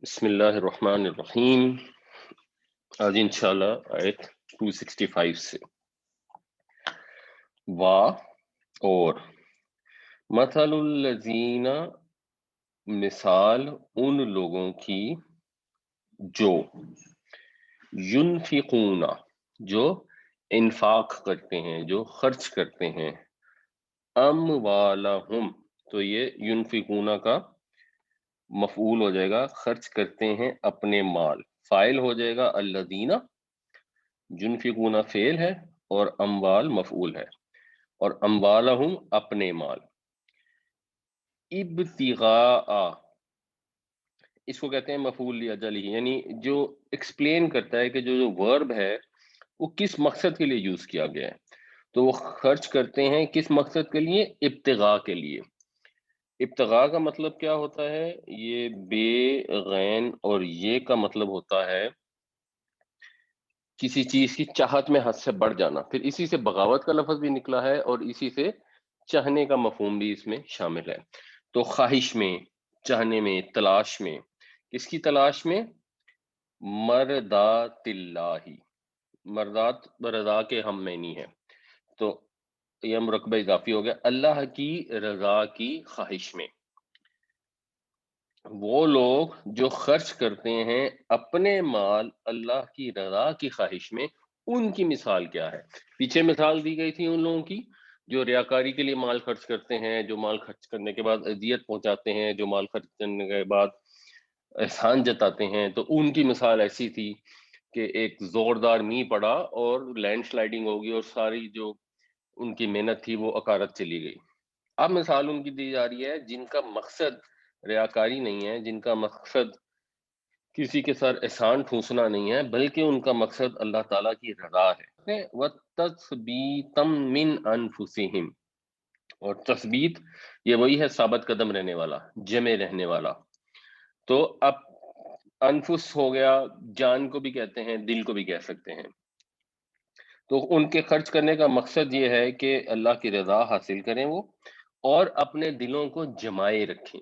بسم اللہ الرحمن الرحیم۔ آج انشاءاللہ آیت 265 سے وا اور مثل الذین، مثال ان لوگوں کی جو ینفقون، جو انفاق کرتے ہیں، جو خرچ کرتے ہیں، اموالہم، تو یہ ینفقون کا مفعول ہو جائے گا، خرچ کرتے ہیں اپنے مال، فائل ہو جائے گا الذین، ینفقون فعل ہے اور اموال مفعول ہے، اور اموالہم اپنے مال، ابتغاء، اس کو کہتے ہیں مفعول لاجلہ، یعنی جو ایکسپلین کرتا ہے کہ جو ورب ہے وہ کس مقصد کے لیے یوز کیا گیا ہے، تو وہ خرچ کرتے ہیں کس مقصد کے لیے؟ ابتغاء کے لیے۔ ابتغاء کا مطلب کیا ہوتا ہے؟ یہ بے، غین اور یہ کا مطلب ہوتا ہے کسی چیز کی چاہت میں حد سے بڑھ جانا، پھر اسی سے بغاوت کا لفظ بھی نکلا ہے اور اسی سے چاہنے کا مفہوم بھی اس میں شامل ہے۔ تو خواہش میں، چاہنے میں، تلاش میں، کس کی تلاش میں؟ مرضات اللہ، مرضات رضا کے ہم معنی ہے، تو یہ مرکبہ اضافی ہو گیا، اللہ کی رضا کی خواہش میں۔ وہ لوگ جو خرچ کرتے ہیں اپنے مال اللہ کی رضا کی خواہش میں، ان کی مثال کیا ہے؟ پیچھے مثال دی گئی تھی ان لوگوں کی جو ریاکاری کے لیے مال خرچ کرتے ہیں، جو مال خرچ کرنے کے بعد اذیت پہنچاتے ہیں، جو مال خرچ کرنے کے بعد احسان جتاتے ہیں، تو ان کی مثال ایسی تھی کہ ایک زوردار میਂہ پڑا اور لینڈ سلائڈنگ ہوگی اور ساری جو ان کی محنت تھی وہ اکارت چلی گئی۔ اب مثال ان کی دی جا رہی ہے جن کا مقصد ریاکاری نہیں ہے، جن کا مقصد کسی کے ساتھ احسان ٹھونسنا نہیں ہے، بلکہ ان کا مقصد اللہ تعالیٰ کی رضا ہے۔ وَتَثْبِيتًا مِّنْ أَنفُسِهِمْ، اور تثبیت یہ وہی ہے ثابت قدم رہنے والا، جمع رہنے والا۔ تو اب انفس ہو گیا، جان کو بھی کہتے ہیں، دل کو بھی کہہ سکتے ہیں۔ تو ان کے خرچ کرنے کا مقصد یہ ہے کہ اللہ کی رضا حاصل کریں وہ، اور اپنے دلوں کو جمائے رکھیں،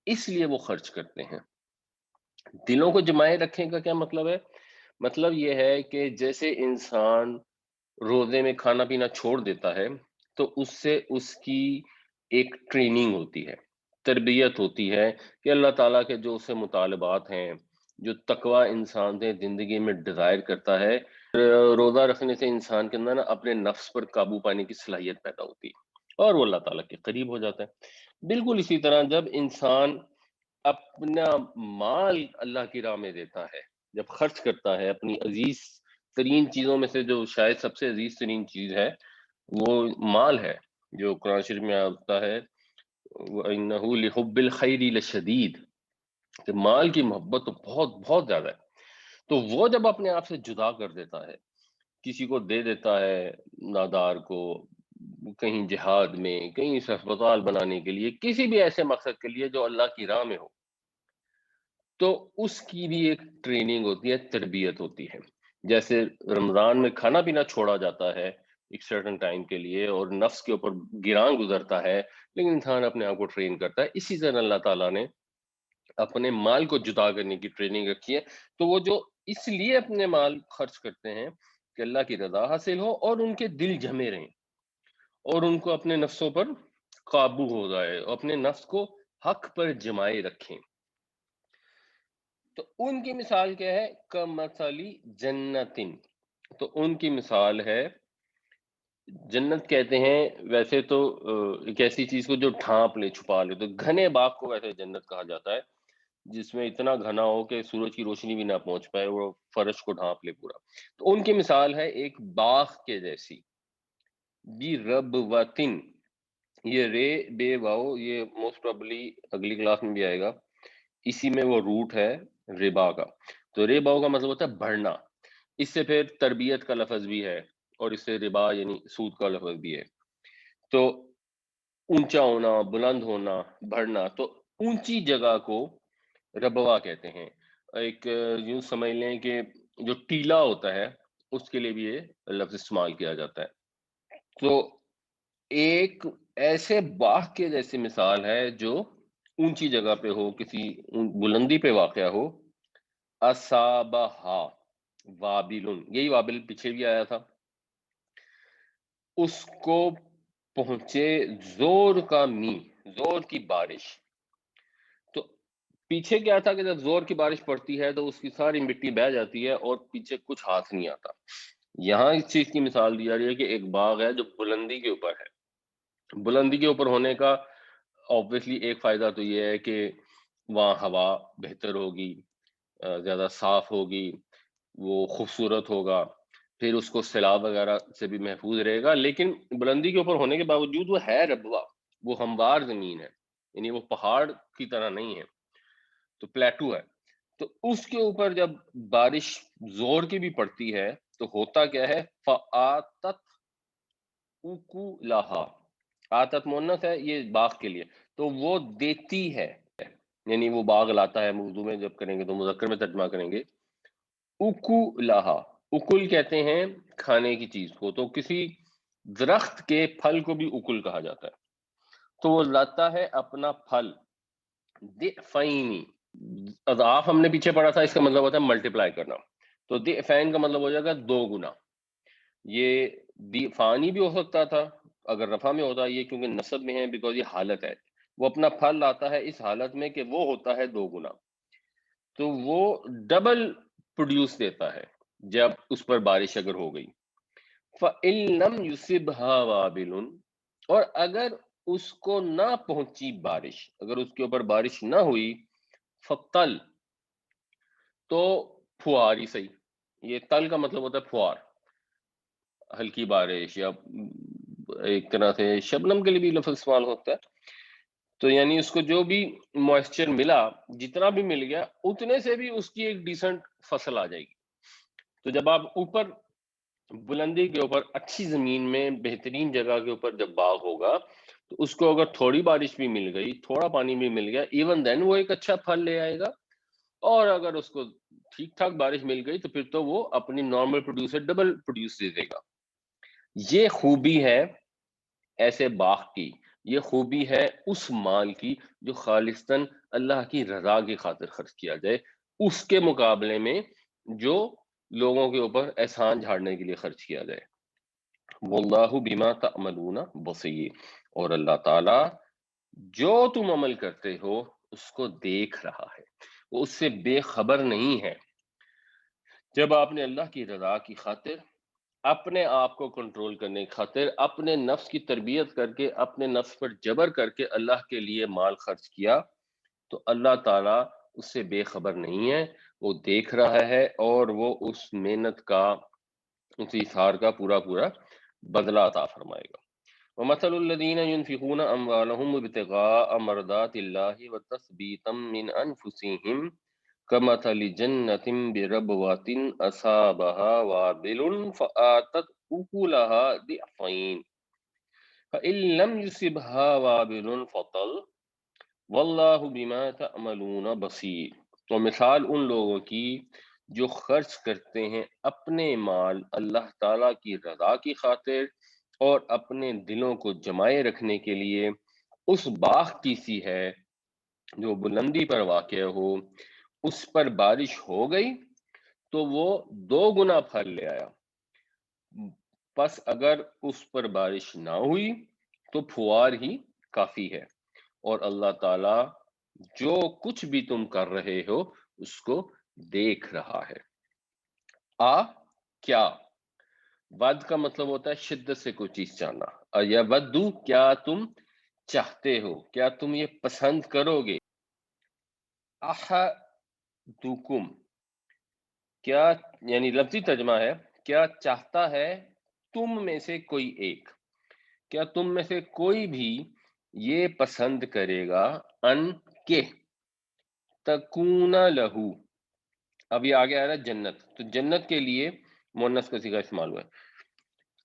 اس لیے وہ خرچ کرتے ہیں۔ دلوں کو جمائے رکھیں کا کیا مطلب ہے؟ مطلب یہ ہے کہ جیسے انسان روزے میں کھانا پینا چھوڑ دیتا ہے تو اس سے اس کی ایک ٹریننگ ہوتی ہے، تربیت ہوتی ہے کہ اللہ تعالیٰ کے جو اس سے مطالبات ہیں، جو تقوی انسان سے زندگی میں ڈیزائر کرتا ہے، روزہ رکھنے سے انسان کے اندر نا اپنے نفس پر قابو پانے کی صلاحیت پیدا ہوتی ہے اور وہ اللہ تعالیٰ کے قریب ہو جاتا ہے۔ بالکل اسی طرح جب انسان اپنا مال اللہ کی راہ میں دیتا ہے، جب خرچ کرتا ہے اپنی عزیز ترین چیزوں میں سے، جو شاید سب سے عزیز ترین چیز ہے وہ مال ہے، جو قرآن شریف میں آتا ہے وَإِنَّهُ لِحُبِّ الْخَيْرِ لَشَدِيدٌ، کہ مال کی محبت تو بہت بہت زیادہ ہے۔ تو وہ جب اپنے آپ سے جدا کر دیتا ہے، کسی کو دے دیتا ہے، نادار کو، کہیں جہاد میں، کہیں اسپتال بنانے کے لیے، کسی بھی ایسے مقصد کے لیے جو اللہ کی راہ میں ہو، تو اس کی بھی ایک ٹریننگ ہوتی ہے، تربیت ہوتی ہے۔ جیسے رمضان میں کھانا پینا چھوڑا جاتا ہے ایک سرٹن ٹائم کے لیے اور نفس کے اوپر گران گزرتا ہے، لیکن انسان اپنے آپ کو ٹرین کرتا ہے، اسی طرح اللہ تعالیٰ نے اپنے مال کو جدا کرنے کی ٹریننگ رکھی ہے۔ تو وہ جو اس لیے اپنے مال خرچ کرتے ہیں کہ اللہ کی رضا حاصل ہو اور ان کے دل جمے رہیں اور ان کو اپنے نفسوں پر قابو ہو جائے اور اپنے نفس کو حق پر جمائے رکھیں۔ تو ان کی مثال کیا ہے؟ کمثلی جنتن، تو ان کی مثال ہے، جنت کہتے ہیں ویسے تو ایک ایسی چیز کو جو ڈھانپ لے، چھپا لے، تو گھنے باغ کو ویسے جنت کہا جاتا ہے جس میں اتنا گھنا ہو کہ سورج کی روشنی بھی نہ پہنچ پائے، وہ فرش کو ڈھانپ لے پورا۔ تو ان کی مثال ہے ایک باغ کے جیسی، بی رب وطن، یہ رے بے واؤ یہ موسٹ پروبلی اگلی کلاس میں بھی آئے گا، اسی میں وہ روٹ ہے ربا کا۔ تو ربا کا مطلب ہوتا ہے بڑھنا، اس سے پھر تربیت کا لفظ بھی ہے اور اس سے ربا یعنی سود کا لفظ بھی ہے۔ تو اونچا ہونا، بلند ہونا، بڑھنا، تو اونچی جگہ کو ربوا کہتے ہیں۔ ایک یوں سمجھ لیں کہ جو ٹیلا ہوتا ہے اس کے لیے بھی یہ لفظ استعمال کیا جاتا ہے۔ تو ایک ایسے باغ کے جیسی مثال ہے جو اونچی جگہ پہ ہو، کسی بلندی پہ واقع ہو، اصابہا وابل، یہی وابل پیچھے بھی آیا تھا، اس کو پہنچے زور کا می، زور کی بارش. تو پیچھے کیا تھا کہ جب زور کی بارش پڑتی ہے تو اس کی ساری مٹی بہہ جاتی ہے اور پیچھے کچھ ہاتھ نہیں آتا. یہاں اس چیز کی مثال دی جا رہی ہے کہ ایک باغ ہے جو بلندی کے اوپر ہے. بلندی کے اوپر ہونے کا obviously ایک فائدہ تو یہ ہے کہ وہاں ہوا بہتر ہوگی، زیادہ صاف ہوگی، وہ خوبصورت ہوگا، پھر اس کو سیلاب وغیرہ سے بھی محفوظ رہے گا. لیکن بلندی کے اوپر ہونے کے باوجود وہ ہے ربوہ، وہ ہموار زمین ہے، یعنی وہ پہاڑ کی طرح نہیں ہے، تو پلیٹو ہے. تو اس کے اوپر جب بارش زور کی بھی پڑتی ہے تو ہوتا کیا ہے، فآتت اکلہا، آتت مونث ہے یہ باغ کے لیے، تو وہ دیتی ہے، یعنی وہ باغ لاتا ہے. اردو میں جب کریں گے تو مذکر میں ترجمہ کریں گے. اکلہا، اکل کہتے ہیں کھانے کی چیز کو، تو کسی درخت کے پھل کو بھی اکل کہا جاتا ہے. تو وہ لاتا ہے اپنا پھل ضعفین، اضعاف ہم نے پیچھے پڑھا تھا، اس کا مطلب ہوتا ہے ملٹیپلائی کرنا، تو ضعفین کا مطلب ہو جائے گا دو گنا. یہ ضعفانی بھی ہو سکتا تھا اگر رفع میں ہوتا، یہ کیونکہ نصب میں ہے بیکاز یہ حالت ہے. وہ اپنا پھل لاتا ہے اس حالت میں کہ وہ ہوتا ہے دو گنا، تو وہ ڈبل پروڈیوس دیتا ہے جب اس پر بارش اگر ہو گئی. فَإِن لَمْ يُصِبْهَا وَابِلٌ، اور اگر اس کو نہ پہنچی بارش، اگر اس کے اوپر بارش نہ ہوئی، فَتَل، تو پھوار ہی صحیح. یہ تل کا مطلب ہوتا ہے پھوار، ہلکی بارش، یا ایک طرح سے شبنم کے لیے بھی لفظ استعمال ہوتا ہے. تو یعنی اس کو جو بھی موئسچر ملا، جتنا بھی مل گیا، اتنے سے بھی اس کی ایک ڈیسنٹ فصل آ جائے گی. تو جب آپ اوپر بلندی کے اوپر اچھی زمین میں بہترین جگہ کے اوپر جب باغ ہوگا تو اس کو اگر تھوڑی بارش بھی مل گئی، تھوڑا پانی بھی مل گیا، ایون دین وہ ایک اچھا پھل لے آئے گا. اور اگر اس کو ٹھیک ٹھاک بارش مل گئی تو پھر تو وہ اپنی نارمل پروڈیوس سے ڈبل پروڈیوس دے دے گا. یہ خوبی ہے ایسے باغ کی، یہ خوبی ہے اس مال کی جو خالصتاً اللہ کی رضا کی خاطر خرچ کیا جائے، اس کے مقابلے میں جو لوگوں کے اوپر احسان جھاڑنے کے لیے خرچ کیا جائے. واللہ بما تعملون بصیر، اور اللہ تعالی جو تم عمل کرتے ہو اس کو دیکھ رہا ہے، وہ اس سے بے خبر نہیں ہے. جب آپ نے اللہ کی رضا کی خاطر، اپنے آپ کو کنٹرول کرنے کی خاطر، اپنے نفس کی تربیت کر کے، اپنے نفس پر جبر کر کے اللہ کے لیے مال خرچ کیا، تو اللہ تعالیٰ اس سے بے خبر نہیں ہے، وہ دیکھ رہا ہے، اور وہ اس محنت کا، اس اظہار کا پورا پورا بدلہ عطا فرمائے گا. وَمَثَلُ الَّذِينَ يُنْفِقُونَ أَمْوَالَهُمْ ابْتِغَاءَ مَرْضَاتِ اللَّهِ وَتَثْبِيتًا مِنْ أَنفُسِهِمْ كَمَثَلِ جَنَّةٍ بِرَبْوَةٍ أَصَابَهَا وَابِلٌ فَآتَتْ أُكُلَهَا ضِعْفَيْنِ فَإِن لَّمْ يُصِبْهَا وَابِلٌ فَطَلٌ وَاللَّهُ بِمَا تَعْمَلُونَ بَصِيرٌ. اور مثال ان لوگوں کی جو خرچ کرتے ہیں اپنے مال اللہ تعالیٰ کی رضا کی خاطر اور اپنے دلوں کو جمائے رکھنے کے لیے، اس باغ کی سی ہے جو بلندی پر واقع ہو، اس پر بارش ہو گئی تو وہ دو گنا پھل لے آیا. پس اگر اس پر بارش نہ ہوئی تو پھوار ہی کافی ہے، اور اللہ تعالیٰ جو کچھ بھی تم کر رہے ہو اس کو دیکھ رہا ہے. کیا، ود کا مطلب ہوتا ہے شدت سے کوئی چیز چاہنا، اور یا ودو، کیا تم چاہتے ہو، کیا تم یہ پسند کرو گے. احدکم، کیا، یعنی لفظی ترجمہ ہے کیا چاہتا ہے تم میں سے کوئی ایک، کیا تم میں سے کوئی بھی یہ پسند کرے گا ان کے تکون لہو. اب یہ آگے آ رہا ہے جنت، تو جنت کے لیے مؤنث کا صیغہ استعمال ہوا ہے.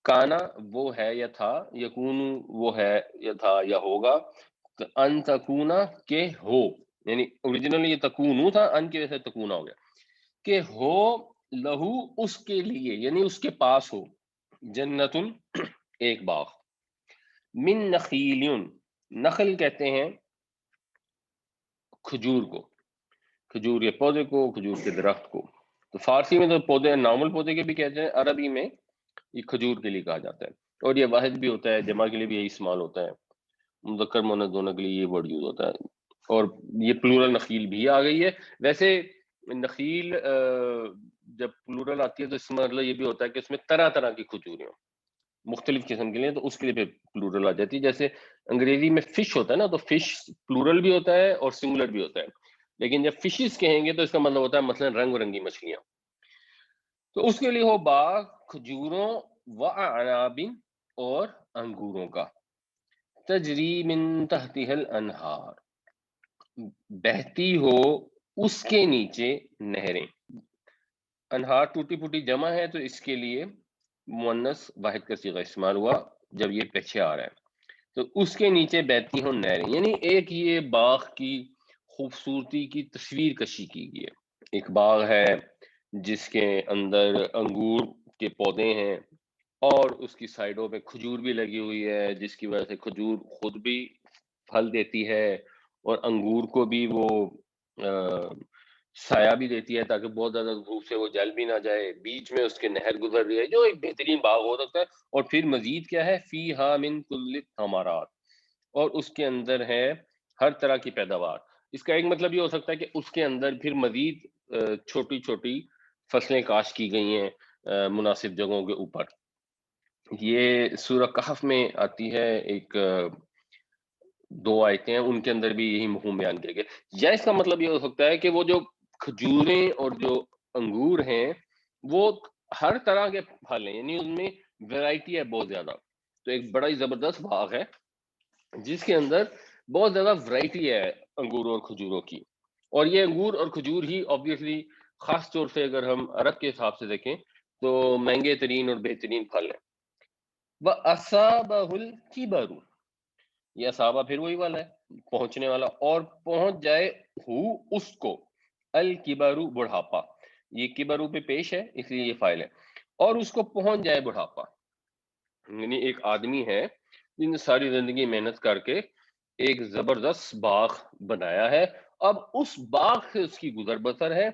کانا وہ ہے یا تھا، یکون وہ ہے یا تھا یا ہوگا، ان تکونا کہ ہو، یعنی اوریجنلی یہ تکونو تھا، ان کی وجہ سے تکونا ہو گیا، کہ ہو لہو اس کے لیے، یعنی اس کے پاس ہو، جنتن ایک باغ، من نخیل، نخل کہتے ہیں کھجور کو، کھجور کے پودے کو، کھجور کے درخت کو. تو فارسی میں تو پودے نارمل پودے کے بھی کہتے ہیں، عربی میں یہ کھجور کے لیے کہا جاتا ہے. اور یہ واحد بھی ہوتا ہے، جمع کے لیے بھی یہی استعمال ہوتا ہے، مذکر مؤنث دونوں کے لیے یہ ورڈ یوز ہوتا ہے. اور یہ پلورل نخیل بھی آ گئی ہے. ویسے نخیل جب پلورل آتی ہے تو اس میں مطلب یہ بھی ہوتا ہے کہ اس میں طرح طرح کی کھجوریں ہوں مختلف قسم کے لیے، تو اس کے لیے پھر پلورل آ جاتی ہے. جیسے انگریزی میں فش ہوتا ہے نا، تو فش پلورل بھی ہوتا ہے اور سنگولر بھی ہوتا ہے، لیکن جب فشز کہیں گے تو اس کا مطلب ہوتا ہے مثلا رنگ برنگی مچھلیاں. تو اس کے لیے ہو باغ کھجوروں و اعناب اور انگوروں کا. تجری من تحتها الانہار، بہتی ہو اس کے نیچے نہریں. انہار ٹوٹی پھوٹی جمع ہے تو اس کے لیے مؤنث واحد کا صیغہ استعمال ہوا جب یہ پیچھے آ رہا ہے. تو اس کے نیچے بہتی ہوں نہریں، یعنی ایک یہ باغ کی خوبصورتی کی تصویر کشی کی گئی ہے. ایک باغ ہے جس کے اندر انگور کے پودے ہیں اور اس کی سائڈوں پہ کھجور بھی لگی ہوئی ہے، جس کی وجہ سے کھجور خود بھی پھل دیتی ہے اور انگور کو بھی وہ سایہ بھی دیتی ہے تاکہ بہت زیادہ دھوپ سے وہ جل بھی نہ جائے. بیچ میں اس کے نہر گزر رہی ہے جو ایک بہترین باغ ہو سکتا ہے. اور پھر مزید کیا ہے، فیہا من کل الثمرات، اور اس کے اندر ہے ہر طرح کی پیداوار. اس کا ایک مطلب یہ ہو سکتا ہے کہ اس کے اندر پھر مزید چھوٹی چھوٹی فصلیں کاشت کی گئی ہیں مناسب جگہوں کے اوپر. یہ سورہ کہف میں آتی ہے، ایک 2 آیتیں ہیں، ان کے اندر بھی یہی مفہوم بیان کیا گیا. یا اس کا مطلب یہ ہو سکتا ہے کہ وہ جو کھجوریں اور جو انگور ہیں وہ ہر طرح کے پھل ہیں، یعنی ان میں ویرائٹی ہے بہت زیادہ. تو ایک بڑا ہی زبردست باغ ہے جس کے اندر بہت زیادہ ورائٹی ہے انگور اور کھجوروں کی. اور یہ انگور اور کھجور ہی obviously خاص طور سے اگر ہم عرب کے حساب سے دیکھیں تو مہنگے ترین اور بہترین پھل ہیں. وَأَصَابَهُ الْكِبَرُ، یہ اصابہ پھر وہی والا ہے، پہنچنے والا، اور پہنچ جائے ہو اس کو، الکبرو بڑھاپا. یہ کبرو پہ پیش ہے اس لیے یہ فاعل ہے. اور اس کو پہنچ جائے بڑھاپا، یعنی ایک آدمی ہے جن نے ساری زندگی محنت کر کے ایک زبردست باغ بنایا ہے، اب اس باغ سے اس کی گزر بسر ہے.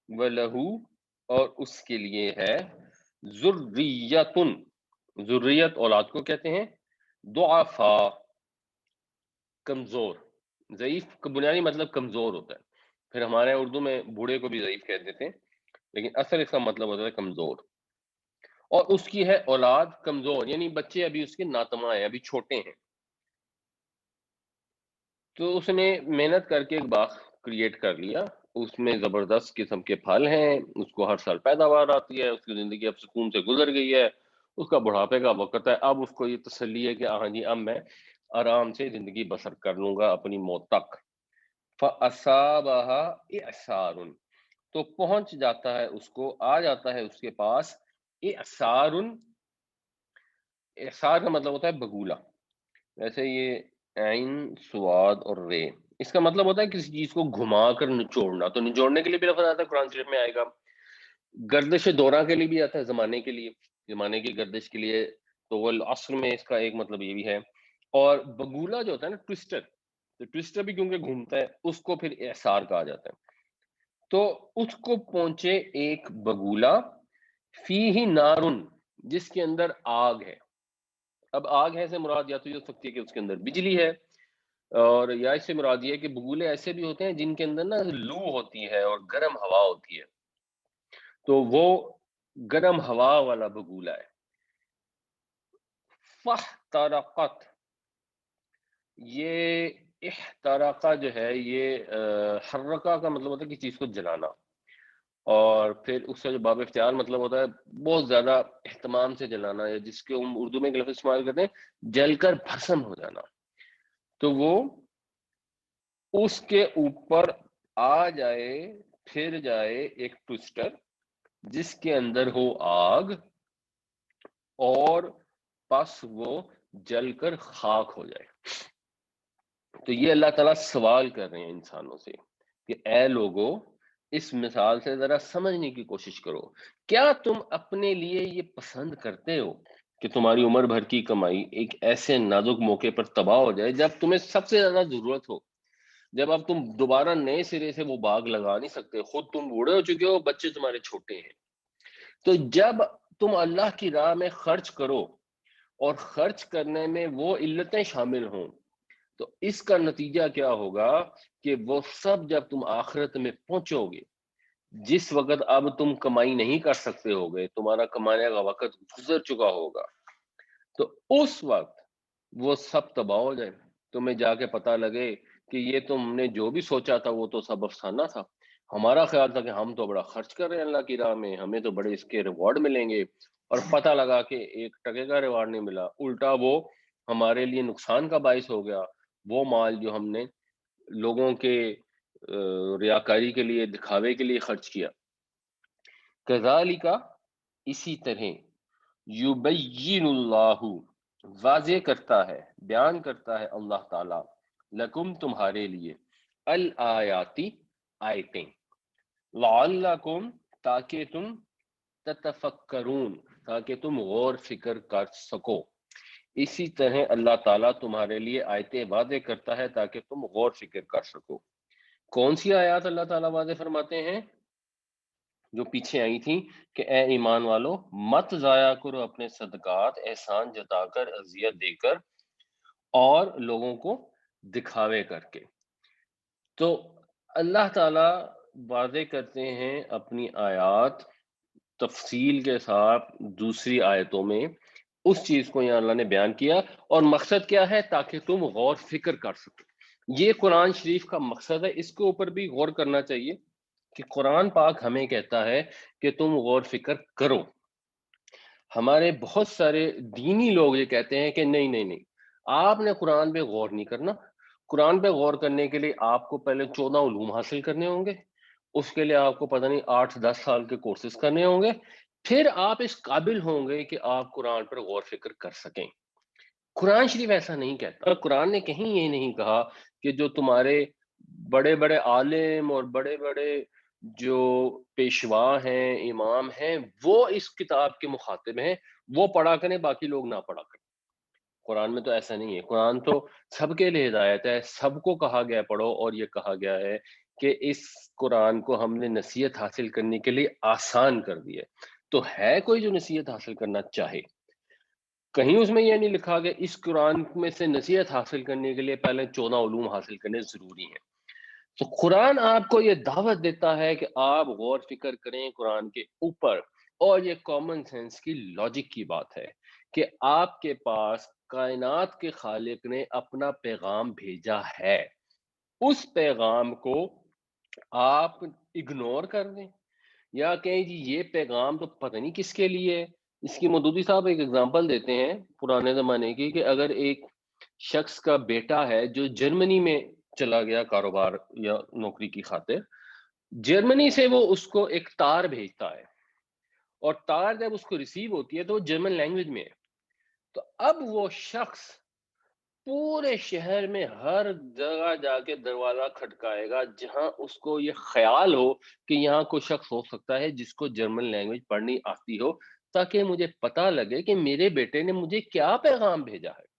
وَلَہُ، اور اس کے لیے ہے، ذُرِّيَّةٌ، ذریت اولاد کو کہتے ہیں، ضعفاء، کمزور. ضعیف کا بنیادی مطلب کمزور ہوتا ہے، پھر ہمارے اردو میں بوڑھے کو بھی ضعیف کہہ دیتے ہیں، لیکن اصل اس کا مطلب ہوتا ہے کمزور. اور اس کی ہے اولاد کمزور، یعنی بچے ابھی اس کے ناتما ہیں، ابھی چھوٹے ہیں. تو اس نے محنت کر کے ایک باغ کریٹ کر لیا، اس میں زبردست قسم کے پھل ہیں، اس کو ہر سال پیداوار آتی ہے، اس کی زندگی اب سکون سے گزر گئی ہے، اس کا بڑھاپے کا وقت ہے. اب اس کو یہ تسلی ہے کہ ہاں جی اب میں آرام سے زندگی بسر کر لوں گا اپنی موت تک. فَأَصَابَهَا إِعْصَارٌ، تو پہنچ جاتا ہے اس کو، آ جاتا ہے اس کے پاس، اعصار. اعصار کا مطلب ہوتا ہے بگولا. ویسے یہ عین سواد اور رے، اس کا مطلب ہوتا ہے کسی چیز کو گھما کر نچوڑنا. تو نچوڑنے کے لیے بھی لفظ آتا ہے، قرآن شریف میں آئے گا. گردش دورہ کے لیے بھی آتا ہے، زمانے کے لیے، زمانے کی گردش کے لیے. تو والعصر میں اس کا ایک مطلب یہ بھی ہے. اور بگولا جو ہوتا ہے نا، ٹوسٹر، تو ٹوسٹر بھی کیونکہ گھومتا ہے اس کو پھر اعصار کہا جاتا ہے. تو اس کو پہنچے ایک بگولا، فیہ نارن، جس کے اندر آگ ہے. اب آگ ہے سے مراد یا تو یہ ہو سکتی ہے کہ اس کے اندر بجلی ہے، اور یا اس سے مراد یہ ہے کہ بگولے ایسے بھی ہوتے ہیں جن کے اندر نا لو ہوتی ہے اور گرم ہوا ہوتی ہے، تو وہ گرم ہوا والا بگولا ہے. فاحترقت، یہ احترقہ جو ہے یہ حرکہ کا مطلب ہوتا ہے کہ چیز کو جلانا، اور پھر اس کا جو باب افتعال مطلب ہوتا ہے بہت زیادہ اہتمام سے جلانا، یا جس کے ہم اردو میں ایک لفظ استعمال کرتے ہیں جل کر بھسم ہو جانا. تو وہ اس کے اوپر آ جائے، پھر جائے ایک ٹوسٹر جس کے اندر ہو آگ، اور پس وہ جل کر خاک ہو جائے. تو یہ اللہ تعالیٰ سوال کر رہے ہیں انسانوں سے کہ اے لوگو، اس مثال سے ذرا سمجھنے کی کوشش کرو. کیا تم اپنے لیے یہ پسند کرتے ہو کہ تمہاری عمر بھر کی کمائی ایک ایسے نازک موقع پر تباہ ہو جائے جب تمہیں سب سے زیادہ ضرورت ہو؟ جب اب تم دوبارہ نئے سرے سے وہ باغ لگا نہیں سکتے، خود تم بوڑھے ہو چکے ہو، بچے تمہارے چھوٹے ہیں، تو جب تم اللہ کی راہ میں خرچ کرو اور خرچ کرنے میں وہ علتیں شامل ہوں، تو اس کا نتیجہ کیا ہوگا کہ وہ سب جب تم آخرت میں پہنچو گے، جس وقت اب تم کمائی نہیں کر سکتے ہوگے، تمہارا کمانے کا وقت گزر چکا ہوگا، تو اس وقت وہ سب تباہ ہو جائے، تمہیں جا کے پتہ لگے کہ یہ تم نے جو بھی سوچا تھا وہ تو سب افسانہ تھا، ہمارا خیال تھا کہ ہم تو بڑا خرچ کر رہے ہیں اللہ کی راہ میں، ہمیں تو بڑے اس کے ریوارڈ ملیں گے، اور پتہ لگا کہ ایک ٹکے کا ریوارڈ نہیں ملا، الٹا وہ ہمارے لیے نقصان کا باعث ہو گیا، وہ مال جو ہم نے لوگوں کے ریاکاری کے لیے، دکھاوے کے لیے خرچ کیا۔ کذالک، اسی طرح، یبین اللہ، واضح کرتا ہے، بیان کرتا ہے اللہ تعالی، لکم، تمہارے لیے، الآیاتی، آیتیں، لعلکم، تاکہ تم، تتفکرون، تاکہ تم غور فکر کر سکو۔ اسی طرح اللہ تعالیٰ تمہارے لیے آیتیں واضح کرتا ہے تاکہ تم غور فکر کر سکو۔ کون سی آیات اللہ تعالیٰ واضح فرماتے ہیں؟ جو پیچھے آئی تھی کہ اے ایمان والو، مت ضائع کرو اپنے صدقات احسان جتا کر، اذیت دے کر، اور لوگوں کو دکھاوے کر کے۔ تو اللہ تعالیٰ واضح کرتے ہیں اپنی آیات تفصیل کے ساتھ دوسری آیتوں میں، اس چیز کو یہاں اللہ نے بیان کیا، اور مقصد کیا ہے؟ تاکہ تم غور فکر کر سکو۔ یہ قرآن شریف کا مقصد ہے، اس کے اوپر بھی غور کرنا چاہیے کہ قرآن پاک ہمیں کہتا ہے کہ تم غور فکر کرو۔ ہمارے بہت سارے دینی لوگ یہ کہتے ہیں کہ نہیں نہیں نہیں، آپ نے قرآن پہ غور نہیں کرنا، قرآن پہ غور کرنے کے لیے آپ کو پہلے 14 علوم حاصل کرنے ہوں گے، اس کے لیے آپ کو پتہ نہیں 8-10 سال کے کورسز کرنے ہوں گے، پھر آپ اس قابل ہوں گے کہ آپ قرآن پر غور فکر کر سکیں۔ قرآن شریف ایسا نہیں کہتا، قرآن نے کہیں یہ نہیں کہا کہ جو تمہارے بڑے بڑے عالم اور بڑے بڑے جو پیشوا ہیں، امام ہیں، وہ اس کتاب کے مخاطب ہیں، وہ پڑھا کریں، باقی لوگ نہ پڑھا کریں۔ قرآن میں تو ایسا نہیں ہے، قرآن تو سب کے لیے ہدایت ہے، سب کو کہا گیا پڑھو، اور یہ کہا گیا ہے کہ اس قرآن کو ہم نے نصیحت حاصل کرنے کے لیے آسان کر دیا ہے۔ تو ہے کوئی جو نصیحت حاصل کرنا چاہے، کہیں اس میں یہ نہیں لکھا کہ اس قرآن میں سے نصیحت حاصل کرنے کے لیے پہلے 14 علوم حاصل کرنے ضروری ہیں۔ تو قرآن آپ کو یہ دعوت دیتا ہے کہ آپ غور فکر کریں قرآن کے اوپر، اور یہ کامن سینس کی لاجک کی بات ہے کہ آپ کے پاس کائنات کے خالق نے اپنا پیغام بھیجا ہے، اس پیغام کو آپ اگنور کر دیں، یا کہیں جی یہ پیغام تو پتہ نہیں کس کے لیے ہے۔ اس کی مودودی صاحب ایک اگزامپل دیتے ہیں پرانے زمانے کی، کہ اگر ایک شخص کا بیٹا ہے جو جرمنی میں چلا گیا کاروبار یا نوکری کی خاطر، جرمنی سے وہ اس کو ایک تار بھیجتا ہے، اور تار جب اس کو ریسیو ہوتی ہے تو وہ جرمن لینگویج میں ہے، تو اب وہ شخص پورے شہر میں ہر جگہ جا کے دروازہ کھٹکائے گا جہاں اس کو یہ خیال ہو کہ یہاں کوئی شخص ہو سکتا ہے جس کو جرمن لینگویج پڑھنی آتی ہو، تاکہ مجھے پتا لگے کہ میرے بیٹے نے مجھے کیا پیغام بھیجا ہے۔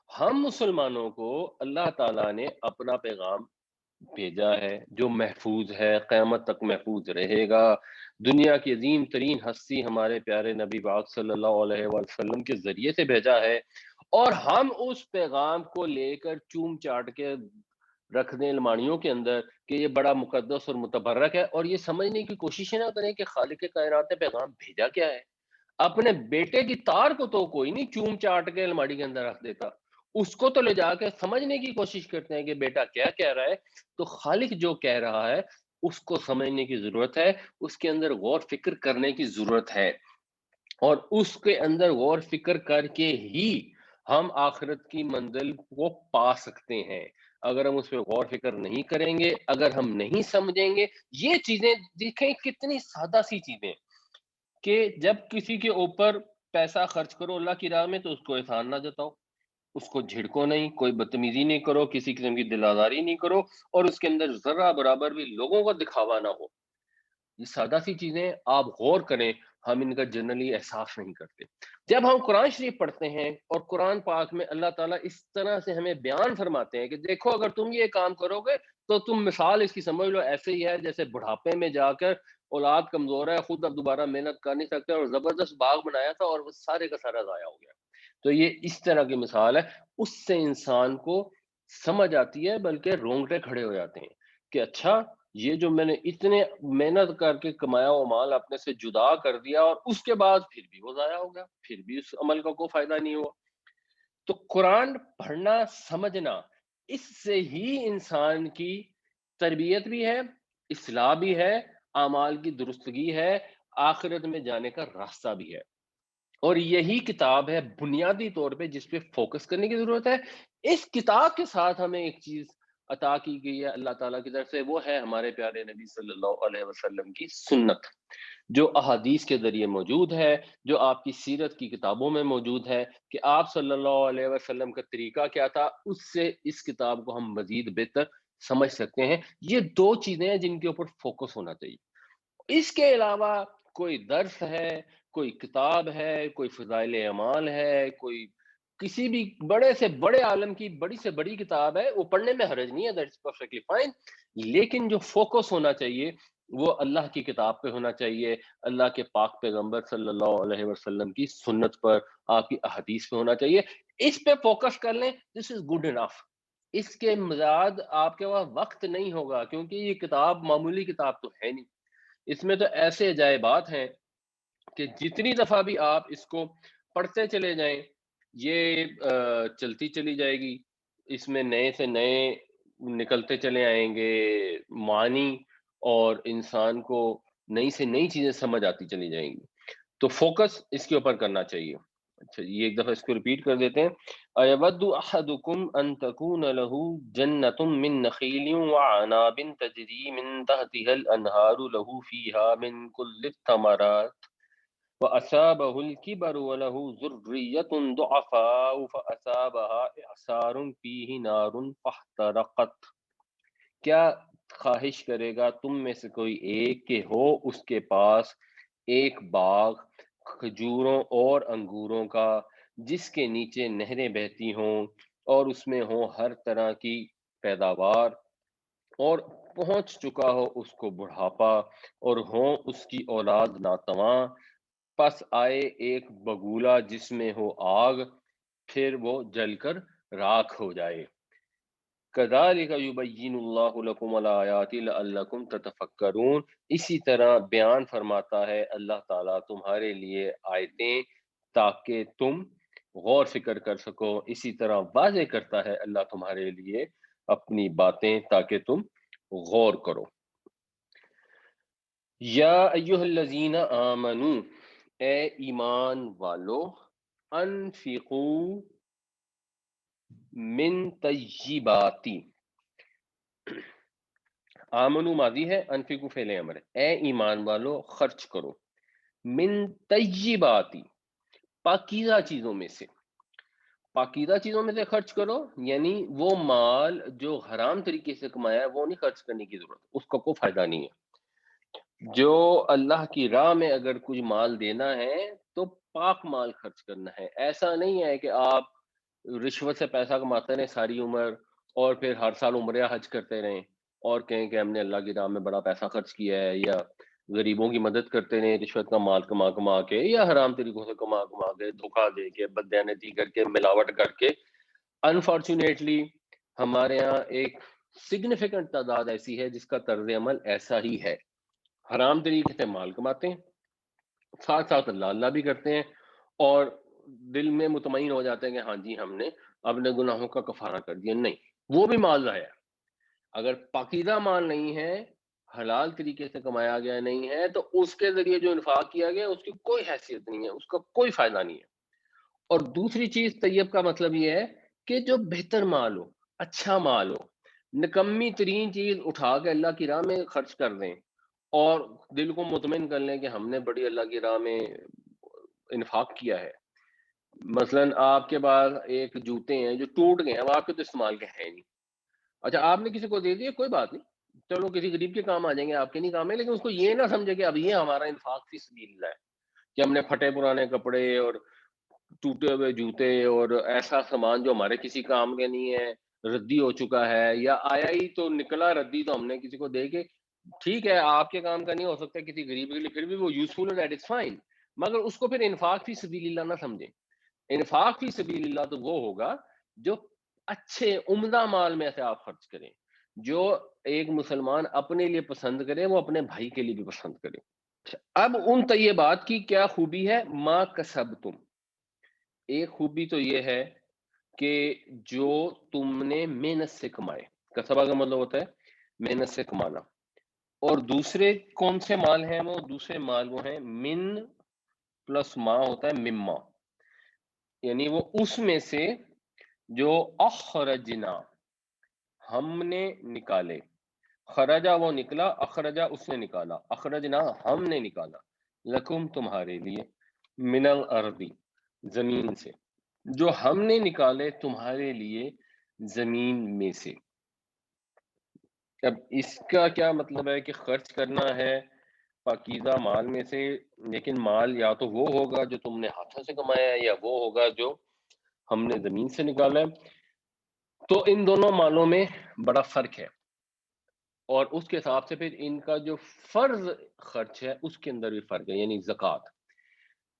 ہم مسلمانوں کو اللہ تعالیٰ نے اپنا پیغام بھیجا ہے جو محفوظ ہے، قیامت تک محفوظ رہے گا، دنیا کی عظیم ترین ہستی ہمارے پیارے نبی پاک صلی اللہ علیہ وسلم کے ذریعے سے بھیجا ہے، اور ہم اس پیغام کو لے کر چوم چاٹ کے رکھ دیں الماڑیوں کے اندر کہ یہ بڑا مقدس اور متبرک ہے، اور یہ سمجھنے کی کوشش نہ کریں کہ خالق کائنات نے پیغام بھیجا کیا ہے۔ اپنے بیٹے کی تار کو تو کوئی نہیں چوم چاٹ کے الماڑی کے اندر رکھ دیتا، اس کو تو لے جا کے سمجھنے کی کوشش کرتے ہیں کہ بیٹا کیا کہہ رہا ہے۔ تو خالق جو کہہ رہا ہے اس کو سمجھنے کی ضرورت ہے، اس کے اندر غور فکر کرنے کی ضرورت ہے، اور اس کے اندر غور فکر کر کے ہی ہم آخرت کی منزل کو پا سکتے ہیں۔ اگر ہم اس پہ غور فکر نہیں کریں گے، اگر ہم نہیں سمجھیں گے، یہ چیزیں دیکھیں کتنی سادہ سی چیزیں، کہ جب کسی کے اوپر پیسہ خرچ کرو اللہ کی راہ میں تو اس کو احسان نہ جتاؤ، اس کو جھڑکو نہیں، کوئی بدتمیزی نہیں کرو، کسی قسم کی دل آزاری نہیں کرو، اور اس کے اندر ذرہ برابر بھی لوگوں کو دکھاوا نہ ہو۔ یہ سادہ سی چیزیں آپ غور کریں، ہم ان کا جنرلی احساس نہیں کرتے۔ جب ہم قرآن شریف پڑھتے ہیں اور قرآن پاک میں اللہ تعالیٰ اس طرح سے ہمیں بیان فرماتے ہیں کہ دیکھو اگر تم یہ کام کرو گے تو تم مثال اس کی سمجھ لو ایسے ہی ہے جیسے بڑھاپے میں جا کر اولاد کمزور ہے، خود اب دوبارہ محنت کر نہیں سکتے اور زبردست باغ بنایا تھا اور وہ سارے کا سارا ضائع ہو گیا۔ تو یہ اس طرح کی مثال ہے، اس سے انسان کو سمجھ آتی ہے، بلکہ رونگٹے کھڑے ہو جاتے ہیں کہ اچھا یہ جو میں نے اتنے محنت کر کے کمایا ہوا مال اپنے سے جدا کر دیا اور اس کے بعد پھر بھی وہ ضائع ہو گیا، پھر بھی اس عمل کا کوئی فائدہ نہیں ہوا۔ تو قرآن پڑھنا سمجھنا، اس سے ہی انسان کی تربیت بھی ہے، اصلاح بھی ہے، اعمال کی درستگی ہے، آخرت میں جانے کا راستہ بھی ہے۔ اور یہی کتاب ہے بنیادی طور پہ جس پہ فوکس کرنے کی ضرورت ہے۔ اس کتاب کے ساتھ ہمیں ایک چیز عطا کی گئی ہے اللہ تعالیٰ کی طرف سے، وہ ہے ہمارے پیارے نبی صلی اللہ علیہ وسلم کی سنت، جو احادیث کے ذریعے موجود ہے، جو آپ کی سیرت کی کتابوں میں موجود ہے کہ آپ صلی اللہ علیہ وسلم کا طریقہ کیا تھا، اس سے اس کتاب کو ہم مزید بہتر سمجھ سکتے ہیں۔ یہ دو چیزیں ہیں جن کے اوپر فوکس ہونا چاہیے۔ اس کے علاوہ کوئی درس ہے، کوئی کتاب ہے، کوئی فضائل اعمال ہے، کوئی کسی بھی بڑے سے بڑے عالم کی بڑی سے بڑی کتاب ہے، وہ پڑھنے میں حرج نہیں ہے، دیٹس پرفیکٹلی فائن، لیکن جو فوکس ہونا چاہیے وہ اللہ کی کتاب پہ ہونا چاہیے، اللہ کے پاک پیغمبر صلی اللہ علیہ وسلم کی سنت پر، آپ کی احادیث پہ ہونا چاہیے۔ اس پہ فوکس کر لیں، دس از گڈ انف۔ اس کے مزاد آپ کے پاس وقت نہیں ہوگا، کیونکہ یہ کتاب معمولی کتاب تو ہے نہیں، اس میں تو ایسے عجائبات ہیں کہ جتنی دفعہ بھی آپ اس کو پڑھتے چلے جائیں یہ چلتی چلی جائے گی، اس میں نئے سے نئے نکلتے چلے آئیں گے معنی، اور انسان کو نئی سے نئی چیزیں سمجھ آتی چلی جائیں گی۔ تو فوکس اس کے اوپر کرنا چاہیے۔ اچھا یہ ایک دفعہ اس کو ریپیٹ کر دیتے ہیں۔ ایود احدکم ان تکون له جنۃ من نخیل وعناب تجری من تحتها الانہار له فیها من کل الثمرات وأصابه الكبر وله ذرية ضعفاء فأصابها إعصار فيه نار فاحترقت۔ کیا خواہش کرے گا تم میں سے کوئی ایک کہ ہو اس کے پاس ایک باغ کھجوروں اور انگوروں کا، جس کے نیچے نہریں بہتی ہوں اور اس میں ہو ہر طرح کی پیداوار، اور پہنچ چکا ہو اس کو بڑھاپا اور ہو اس کی اولاد ناتواں، پس آئے ایک بگولا جس میں ہو آگ، پھر وہ جل کر راکھ ہو جائے۔ کذالک یبین اللہ لکم الآیات لعلکم تتفکرون۔ اسی طرح بیان فرماتا ہے اللہ تعالیٰ تمہارے لیے آیتیں تاکہ تم غور فکر کر سکو، اسی طرح واضح کرتا ہے اللہ تمہارے لیے اپنی باتیں تاکہ تم غور کرو۔ یا ایہا الذین آمنو، اے ایمان والو، انفقو من طیباتی، آمنو ماضی ہے، انفقو فعل امر ہے، اے ایمان والو خرچ کرو، من طیباتی، پاکیزہ چیزوں میں سے، پاکیزہ چیزوں میں سے خرچ کرو، یعنی وہ مال جو حرام طریقے سے کمایا ہے وہ نہیں خرچ کرنے کی ضرورت، اس کا کوئی فائدہ نہیں ہے۔ جو اللہ کی راہ میں اگر کچھ مال دینا ہے تو پاک مال خرچ کرنا ہے۔ ایسا نہیں ہے کہ آپ رشوت سے پیسہ کماتے رہیں ساری عمر اور پھر ہر سال عمرہ حج کرتے رہیں اور کہیں کہ ہم نے اللہ کی راہ میں بڑا پیسہ خرچ کیا ہے، یا غریبوں کی مدد کرتے رہیں رشوت کا مال کما کما کے یا حرام طریقوں سے کما کما کے، دھوکہ دے کے، بددیانتی کر کے، ملاوٹ کر کے۔ انفارچونیٹلی ہمارے ہاں ایک سگنیفیکنٹ تعداد ایسی ہے جس کا طرز عمل ایسا ہی ہے، حرام طریقے سے مال کماتے ہیں، ساتھ ساتھ اللہ اللہ بھی کرتے ہیں، اور دل میں مطمئن ہو جاتے ہیں کہ ہاں جی ہم نے اپنے گناہوں کا کفارہ کر دیا۔ نہیں، وہ بھی مال ضائع ہے۔ اگر پاکیزہ مال نہیں ہے، حلال طریقے سے کمایا گیا نہیں ہے، تو اس کے ذریعے جو انفاق کیا گیا اس کی کوئی حیثیت نہیں ہے، اس کا کوئی فائدہ نہیں ہے۔ اور دوسری چیز طیب کا مطلب یہ ہے کہ جو بہتر مال ہو، اچھا مال ہو، نکمی ترین چیز اٹھا کے اللہ کی راہ میں خرچ کر دیں اور دل کو مطمئن کر لیں کہ ہم نے بڑی اللہ کی راہ میں انفاق کیا ہے۔ مثلا آپ کے پاس ایک جوتے ہیں جو ٹوٹ گئے ہیں، اب آپ کے تو استعمال کے ہیں نہیں، اچھا آپ نے کسی کو دے دیے، کوئی بات نہیں، چلو کسی غریب کے کام آ جائیں گے، آپ کے نہیں کام ہے، لیکن اس کو یہ نہ سمجھے کہ اب یہ ہمارا انفاق فی سبیل اللہ ہے۔ کہ ہم نے پھٹے پرانے کپڑے اور ٹوٹے ہوئے جوتے اور ایسا سامان جو ہمارے کسی کام کے نہیں ہے، ردی ہو چکا ہے یا آیا ہی تو نکلا ردی تو ہم نے کسی کو دے کے، ٹھیک ہے آپ کے کام کا نہیں ہو سکتا کسی غریب کے لیے، پھر بھی وہ یوزفل ہے، دیٹ از فائن، مگر اس کو پھر انفاق فی سبیل اللہ نہ سمجھیں۔ انفاق فی سبیل اللہ تو وہ ہوگا جو اچھے عمدہ مال میں سے آپ خرچ کریں، جو ایک مسلمان اپنے لیے پسند کرے وہ اپنے بھائی کے لیے بھی پسند کرے۔ اب ان طیبات کی کیا خوبی ہے؟ ما کسبتم، ایک خوبی تو یہ ہے کہ جو تم نے محنت سے کمائے، کسبہ کا مطلب ہوتا ہے محنت سے کمانا، اور دوسرے کون سے مال ہیں؟ وہ دوسرے مال وہ ہیں من پلس ما ہوتا ہے مما، یعنی وہ اس میں سے جو اخرجنا ہم نے نکالے، خرجا وہ نکلا، اخرجا اس نے نکالا، اخرجنا ہم نے نکالا، لکم تمہارے لیے، من الارض زمین سے، جو ہم نے نکالے تمہارے لیے زمین میں سے۔ اب اس کا کیا مطلب ہے کہ خرچ کرنا ہے پاکیزہ مال میں سے، لیکن مال یا تو وہ ہوگا جو تم نے ہاتھوں سے کمایا ہے یا وہ ہوگا جو ہم نے زمین سے نکالا ہے۔ تو ان دونوں مالوں میں بڑا فرق ہے، اور اس کے حساب سے پھر ان کا جو فرض خرچ ہے اس کے اندر بھی فرق ہے، یعنی زکوٰۃ۔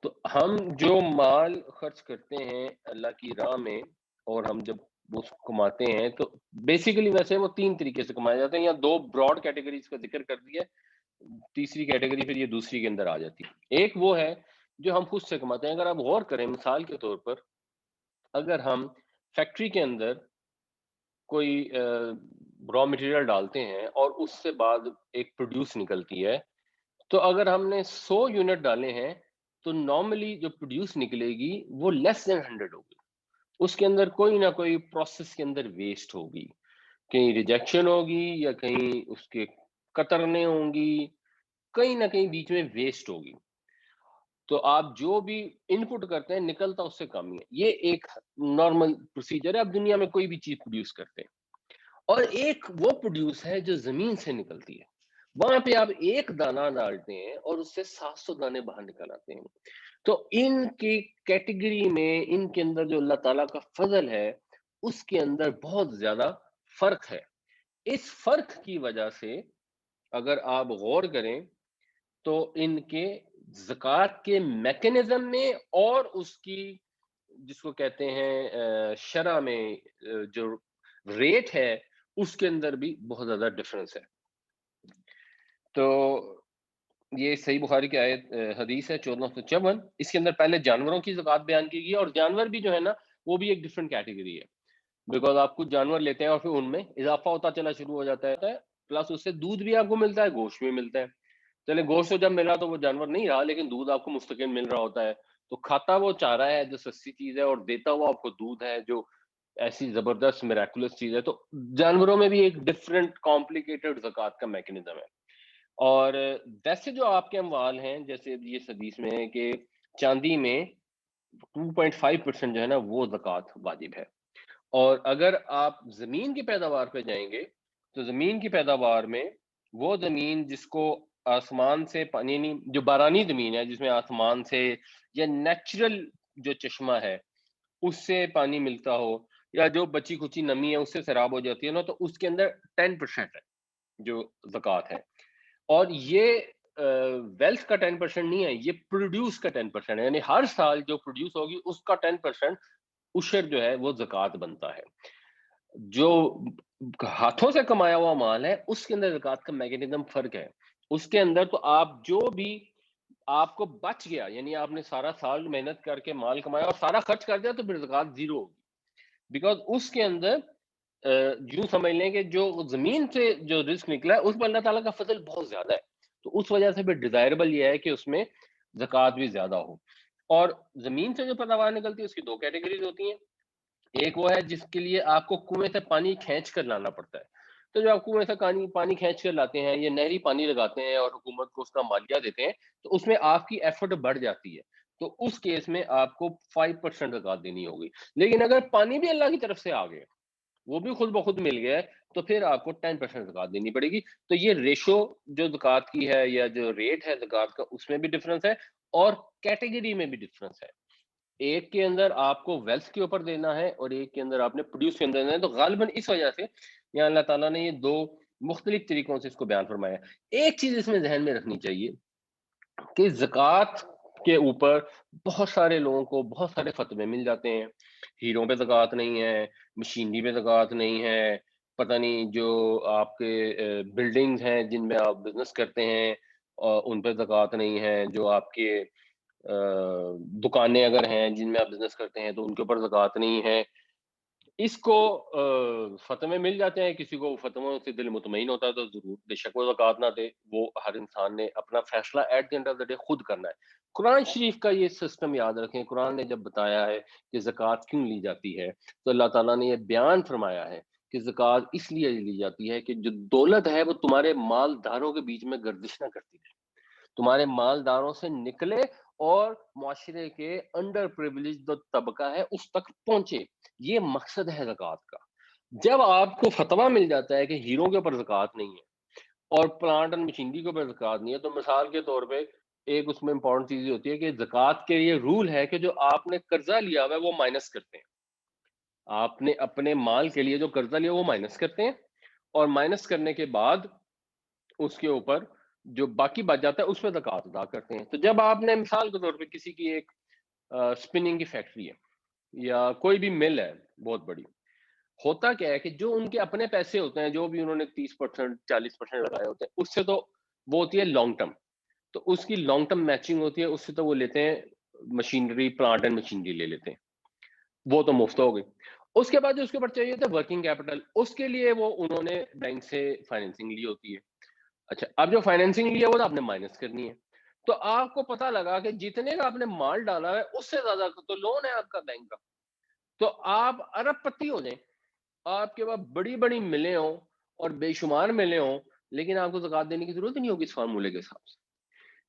تو ہم جو مال خرچ کرتے ہیں اللہ کی راہ میں، اور ہم جب وہ کماتے ہیں تو بیسیکلی ویسے وہ تین طریقے سے کمائے جاتے ہیں، یا دو براڈ کیٹیگریز کا ذکر کر دیا، تیسری کیٹیگری پھر یہ دوسری کے اندر آ جاتی ہے۔ ایک وہ ہے جو ہم خود سے کماتے ہیں۔ اگر آپ غور کریں مثال کے طور پر، اگر ہم فیکٹری کے اندر کوئی را مٹیریل ڈالتے ہیں اور اس سے بعد ایک پروڈیوس نکلتی ہے، تو اگر ہم نے 100 یونٹ ڈالے ہیں تو نارملی جو پروڈیوس نکلے گی وہ لیس دین 100 ہوگی، اس کے اندر کوئی نہ کوئی پروسیس کے اندر ویسٹ ہوگی، کہیں ریجیکشن ہوگی یا کہیں اس کے کترنے ہوں گی، کہیں نہ کہیں بیچ میں ویسٹ ہوگی۔ تو آپ جو بھی ان پٹ کرتے ہیں نکلتا اس سے کم ہی ہے، یہ ایک نارمل پروسیجر ہے، آپ دنیا میں کوئی بھی چیز پروڈیوس کرتے ہیں۔ اور ایک وہ پروڈیوس ہے جو زمین سے نکلتی ہے، وہاں پہ آپ ایک دانہ ڈالتے ہیں اور اس سے 700 دانے باہر نکل آتے ہیں۔ تو ان کی کیٹیگری میں، ان کے اندر جو اللہ تعالیٰ کا فضل ہے اس کے اندر بہت زیادہ فرق ہے۔ اس فرق کی وجہ سے اگر آپ غور کریں تو ان کے زکوٰۃ کے میکنزم میں اور اس کی جس کو کہتے ہیں شرع میں جو ریٹ ہے اس کے اندر بھی بہت زیادہ ڈفرنس ہے۔ تو یہ صحیح بخاری کی آیت حدیث ہے 1454، اس کے اندر پہلے جانوروں کی زکوٰۃ بیان کی گئی، اور جانور بھی جو ہے نا وہ بھی ایک ڈفرنٹ کیٹیگری ہے، بیکاز آپ کچھ جانور لیتے ہیں اور پھر ان میں اضافہ ہوتا چلا شروع ہو جاتا ہے، پلس اس سے دودھ بھی آپ کو ملتا ہے، گوشت بھی ملتا ہے۔ چلے گوشت تو جب ملا تو وہ جانور نہیں رہا، لیکن دودھ آپ کو مستقل مل رہا ہوتا ہے، تو کھاتا وہ چارہ ہے جو سستی چیز ہے، اور دیتا ہوا آپ کو دودھ ہے جو ایسی زبردست میریکولس چیز ہے۔ تو جانوروں میں بھی ایک ڈفرنٹ کمپلیکیٹڈ زکوٰۃ کا میکنزم ہے۔ اور ویسے جو آپ کے اموال ہیں، جیسے یہ حدیث میں ہے کہ چاندی میں 2.5% جو ہے نا وہ زکوٰۃ واجب ہے، اور اگر آپ زمین کی پیداوار پہ جائیں گے تو زمین کی پیداوار میں وہ زمین جس کو آسمان سے پانی، یعنی جو بارانی زمین ہے جس میں آسمان سے یا نیچرل جو چشمہ ہے اس سے پانی ملتا ہو، یا جو بچی کچی نمی ہے اس سے سیراب ہو جاتی ہے نا، تو اس کے اندر 10% ہے جو زکوٰۃ ہے۔ اور یہ ویلتھ کا 10% نہیں ہے، یہ پروڈیوس کا 10% ہے، یعنی ہر سال جو پروڈیوس ہوگی اس کا 10% عشر جو ہے وہ زکوٰۃ بنتا ہے۔ جو ہاتھوں سے کمایا ہوا مال ہے اس کے اندر زکوٰۃ کا میکینزم فرق ہے۔ اس کے اندر تو آپ جو بھی آپ کو بچ گیا، یعنی آپ نے سارا سال محنت کر کے مال کمایا اور سارا خرچ کر دیا، تو پھر زکوٰۃ زیرو ہوگی، بیکاز اس کے اندر یوں سمجھ لیں کہ جو زمین سے جو رزق نکلا ہے اس پر اللہ تعالیٰ کا فضل بہت زیادہ ہے، تو اس وجہ سے پھر ڈیزائربل یہ ہے کہ اس میں زکوٰۃ بھی زیادہ ہو۔ اور زمین سے جو پیداوار نکلتی ہے اس کی دو کیٹیگریز ہوتی ہیں، ایک وہ ہے جس کے لیے آپ کو کنویں سے پانی کھینچ کر لانا پڑتا ہے، تو جو آپ کنویں سے پانی کھینچ کر لاتے ہیں یا نہری پانی لگاتے ہیں اور حکومت کو اس کا مالیہ دیتے ہیں، تو اس میں آپ کی ایفرٹ بڑھ جاتی ہے، تو اس کیس میں آپ کو 5% زکوٰۃ دینی ہوگی۔ لیکن اگر پانی بھی اللہ کی طرف سے آ گئے، وہ بھی خود بخود مل گیا ہے، تو پھر آپ کو 10% زکوٰۃ دینی پڑے گی۔ تو یہ ریشو جو زکوٰۃ کی ہے یا جو ریٹ ہے زکوٰۃ کا اس میں بھی ڈفرنس ہے، اور کیٹیگری میں بھی ڈفرنس ہے. ایک کے اندر آپ کو ویلتھ کے اوپر دینا ہے اور ایک کے اندر آپ نے پروڈیوس کے اندر دینا ہے. تو غالباً اس وجہ سے یہاں اللہ تعالیٰ نے یہ دو مختلف طریقوں سے اس کو بیان فرمایا. ایک چیز اس میں ذہن میں رکھنی چاہیے کہ زکوٰۃ کے اوپر بہت سارے لوگوں کو بہت سارے فتوے مل جاتے ہیں. ہیروں پہ زکوٰۃ نہیں ہے, مشینری پہ زکوٰۃ نہیں ہے, پتہ نہیں جو آپ کے بلڈنگز ہیں جن میں آپ بزنس کرتے ہیں ان پہ زکوٰۃ نہیں ہے, جو آپ کے دکانیں اگر ہیں جن میں آپ بزنس کرتے ہیں تو ان کے اوپر زکوٰۃ نہیں ہے. اس کو فتوے مل جاتے ہیں, کسی کو فتووں سے دل مطمئن ہوتا ہے تو ضرور بے شک وہ زکوٰۃ نہ دے, وہ ہر انسان نے اپنا فیصلہ at the end of the day خود کرنا ہے. قرآن شریف کا یہ سسٹم یاد رکھیں, قرآن نے جب بتایا ہے کہ زکوٰۃ کیوں لی جاتی ہے تو اللہ تعالیٰ نے یہ بیان فرمایا ہے کہ زکوٰۃ اس لیے لی جاتی ہے کہ جو دولت ہے وہ تمہارے مالداروں کے بیچ میں گردش نہ کرتی رہے, تمہارے مالداروں سے نکلے اور معاشرے کے انڈر پریویلیج جو طبقہ ہے اس تک پہنچے. یہ مقصد ہے زکوٰۃ کا. جب آپ کو فتویٰ مل جاتا ہے کہ ہیروں کے اوپر زکوٰۃ نہیں ہے اور پلانٹ اینڈ مشینری کے اوپر زکوٰۃ نہیں ہے, تو مثال کے طور پہ ایک اس میں امپورٹنٹ چیز یہ ہوتی ہے کہ زکوٰۃ کے یہ رول ہے کہ جو آپ نے قرضہ لیا ہوا ہے وہ مائنس کرتے ہیں. آپ نے اپنے مال کے لیے جو قرضہ لیا وہ مائنس کرتے ہیں اور مائنس کرنے کے بعد اس کے اوپر جو باقی بچ جاتا ہے اس پہ زکوٰۃ ادا کرتے ہیں. تو جب آپ نے مثال کے طور پہ کسی کی ایک اسپننگ کی فیکٹری ہے یا کوئی بھی مل ہے بہت بڑی, ہوتا کیا ہے کہ جو ان کے اپنے پیسے ہوتے ہیں جو بھی انہوں نے 30% 40% لگائے ہوتے ہیں اس سے تو وہ ہوتی ہے لانگ ٹرم, تو اس کی لانگ ٹرم میچنگ ہوتی ہے, اس سے تو وہ لیتے ہیں مشینری, پلانٹ اینڈ مشینری لے لیتے ہیں, وہ تو مفت ہو گئی. اس کے بعد جو اس کے اوپر چاہیے ہوتا ہے ورکنگ کیپٹل, اس کے لیے وہ انہوں نے بینک سے فائنینسنگ لی ہوتی ہے. اچھا, اب جو فائنینسنگ لی ہے وہ تو آپ نے مائنس کرنی ہے, تو آپ کو پتہ لگا کہ جتنے کا آپ نے مال ڈالا ہے اس سے زیادہ تو لون ہے آپ کا بینک کا, تو آپ ارب پتی ہو جائیں, آپ کے پاس بڑی بڑی ملیں ہوں اور بے شمار ملیں ہوں, لیکن آپ کو زکوٰۃ دینے کی ضرورت نہیں ہوگی اس فارمولے کے حساب سے.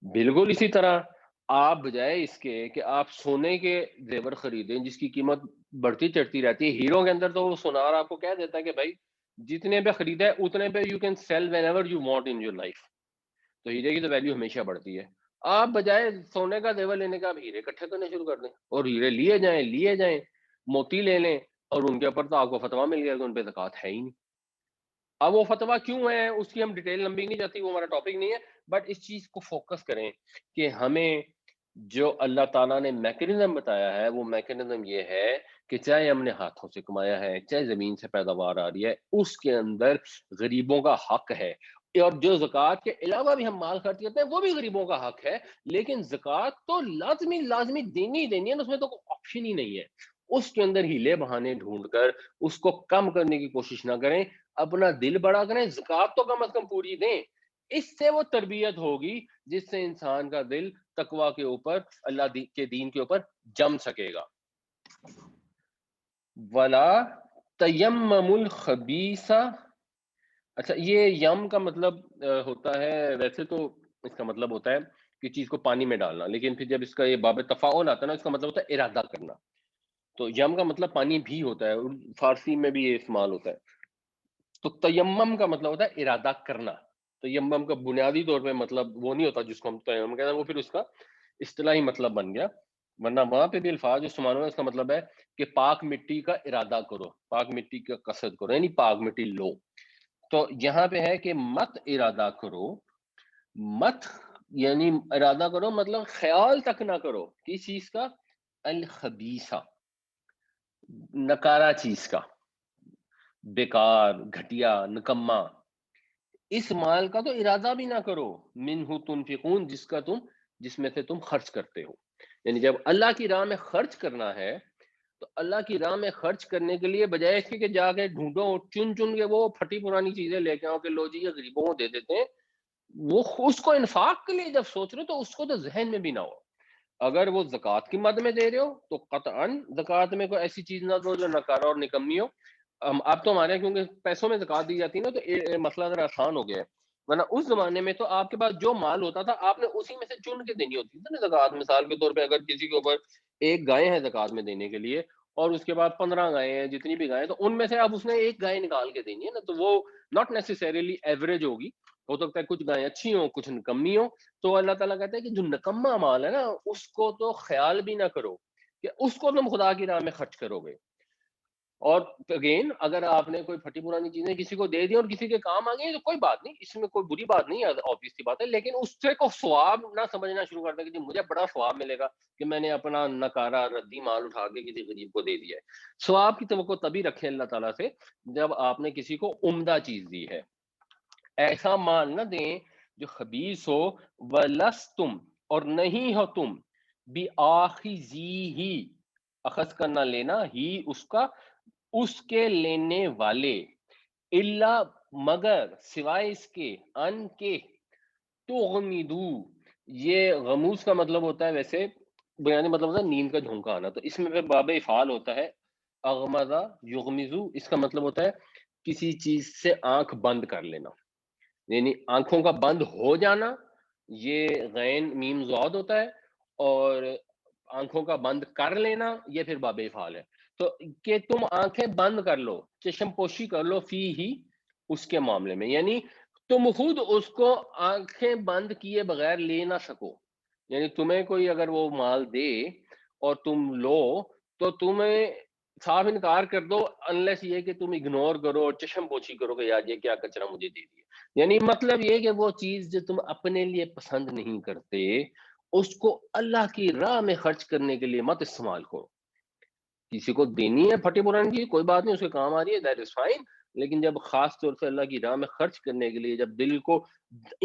بالکل اسی طرح آپ بجائے اس کے کہ آپ سونے کے زیور خریدیں جس کی قیمت بڑھتی چڑھتی رہتی ہے, ہیروں کے اندر تو وہ سونار آپ کو کہہ دیتا ہے کہ بھائی جتنے پہ خریدا ہے اتنے پہ you can sell when ever you want in your life. تو ہیرے کی تو ویلیو ہمیشہ بڑھتی ہے. آپ بجائے سونے کا زیور لینے کا آپ ہیرے اکٹھے کرنے شروع کر دیں اور ہیرے لیے جائیں, موتی لے لیں, اور ان کے اوپر تو آپ کو فتویٰ مل گیا کہ ان پہ زکوٰۃ ہے ہی نہیں. اب وہ فتویٰ کیوں ہے اس کی ہم ڈیٹیل لمبی نہیں جاتی, وہ ہمارا ٹاپک نہیں ہے, بٹ اس چیز کو فوکس کریں کہ ہمیں جو اللہ تعالیٰ نے میکینزم بتایا ہے وہ میکینزم یہ ہے کہ چاہے ہم نے ہاتھوں سے کمایا ہے, چاہے زمین سے پیداوار آ رہی ہے, اس کے اندر غریبوں کا حق ہے. اور جو زکوٰۃ کے علاوہ بھی ہم مال خرچ کرتے ہیں وہ بھی غریبوں کا حق ہے, لیکن زکوٰۃ تو لازمی دینی ہے, اس میں تو کوئی آپشن ہی نہیں ہے. اس کے اندر ہیلے بہانے ڈھونڈ کر اس کو کم کرنے کی کوشش نہ کریں, اپنا دل بڑا کریں, زکوٰۃ تو کم از کم پوری دیں. اس سے وہ تربیت ہوگی جس سے انسان کا دل تقویٰ کے اوپر, اللہ کے دین کے اوپر جم سکے گا. وَلَا تَيَمَّمُوا الْخَبِيثَ. اچھا, یہ یم کا مطلب ہوتا ہے, ویسے تو اس کا مطلب ہوتا ہے کہ چیز کو پانی میں ڈالنا, لیکن پھر جب اس کا یہ باب تفاعل آتا ہے نا, اس کا مطلب ہوتا ہے ارادہ کرنا. تو یم کا مطلب پانی بھی ہوتا ہے, فارسی میں بھی یہ استعمال ہوتا ہے. تو تیمم کا مطلب ہوتا ہے ارادہ کرنا. تیمم کا بنیادی طور پہ مطلب وہ نہیں ہوتا جس کو ہم تیمم کہتے ہیں, وہ پھر اس کا اصطلاحی مطلب بن گیا, ورنہ وہاں پہ بھی الفاظ جو استعمال ہوئے اس کا مطلب ہے کہ پاک مٹی کا ارادہ کرو, پاک مٹی کا قصد کرو, یعنی پاک مٹی لو. تو یہاں پہ ہے کہ مت ارادہ کرو, مت یعنی ارادہ کرو مطلب خیال تک نہ کرو کس چیز کا, الخبیثہ, نکارا چیز کا, بیکار, گھٹیا, نکما. اس مال کا تو ارادہ بھی نہ کرو, منہ تنفقون, جس میں سے تم خرچ کرتے ہو. یعنی جب اللہ کی راہ میں خرچ کرنا ہے تو اللہ کی راہ میں خرچ کرنے کے لیے بجائے اس کے کہ جا کے ڈھونڈو چن کے وہ پھٹی پرانی چیزیں لے کے آؤ کہ لو جی یہ غریبوں کو دے دیتے ہیں, وہ اس کو انفاق کے لیے جب سوچ رہے ہو تو اس کو تو ذہن میں بھی نہ ہو. اگر وہ زکوٰۃ کی مد میں دے رہے ہو تو قطعاً زکوٰۃ میں کوئی ایسی چیز نہ دو جو نکارا اور نکمی ہو. اب تو ہمارے کیونکہ پیسوں میں زکوٰۃ دی جاتی ہے نا تو مسئلہ ذرا آسان ہو گیا ہے, ورنہ اس زمانے میں تو آپ کے پاس جو مال ہوتا تھا آپ نے اسی میں سے چن کے دینی ہوتی تھی نا زکوٰۃ. مثال کے طور پہ اگر کسی کے اوپر ایک گائے ہے زکوٰۃ میں دینے کے لیے اور اس کے بعد 15 گائے ہیں, جتنی بھی گائے, تو ان میں سے اب اس نے ایک گائے نکال کے دینی ہے نا, تو وہ ناٹ نیسیسریلی ایوریج ہوگی, ہو سکتا ہے کچھ گائیں اچھی ہوں کچھ نکمی ہوں، تو اللہ تعالیٰ کہتا ہے کہ جو نکما مال ہے نا اس کو تو خیال بھی نہ کرو کہ اس کو تم خدا کی راہ میں خرچ کرو گے۔ اور اگین اگر آپ نے کوئی پھٹی پرانی چیزیں کسی کو دے دی اور کسی کے کام آ گئی تو کوئی بات نہیں، اس میں کوئی بری بات نہیں ہے، obvious سی بات ہے، لیکن اس سے کو ثواب نہ سمجھنا شروع کر دے کہ جی مجھے بڑا ثواب ملے گا کہ میں نے اپنا نکارا ردی مال اٹھا کے کسی غریب کو دے دیا ہے۔ ثواب کی توقع تبھی رکھے اللہ تعالیٰ سے جب آپ نے کسی کو عمدہ چیز دی ہے۔ ایسا مال نہ دیں جو خبیث ہو، وَلَسْتُمْ اور نہیں ہو تم بِآخِذِیہِ اخذ کرنا لینا ہی اس کا، اس کے لینے والے، الا مگر سوائے اس کے، ان کے تغمدو، یہ غموس کا مطلب ہوتا ہے ویسے بنیادی مطلب ہوتا ہے نیند کا جھونکا آنا، تو اس میں پھر باب افعال ہوتا ہے اغمضہ یغمزو، اس کا مطلب ہوتا ہے کسی چیز سے آنکھ بند کر لینا، یعنی آنکھوں کا بند ہو جانا، یہ غین میم زاد ہوتا ہے، اور آنکھوں کا بند کر لینا یہ پھر باب افعال ہے۔ تو کہ تم آنکھیں بند کر لو، چشم پوشی کر لو فی ہی اس کے معاملے میں، یعنی تم خود اس کو آنکھیں بند کیے بغیر لے نہ سکو، یعنی تمہیں کوئی اگر وہ مال دے اور تم لو تو تمہیں صاف انکار کر دو، انلیس یہ کہ تم اگنور کرو اور چشم پوشی کرو کہ یار یہ کیا کچرا مجھے دے دیا، یعنی مطلب یہ کہ وہ چیز جو تم اپنے لیے پسند نہیں کرتے اس کو اللہ کی راہ میں خرچ کرنے کے لیے مت استعمال کرو۔ کسی کو دینی ہے پھٹی پرانی چیز کوئی بات نہیں، اس کے کام آ رہی ہے دیٹ از فائن، لیکن جب خاص طور سے اللہ کی راہ میں خرچ کرنے کے لیے، جب دل کو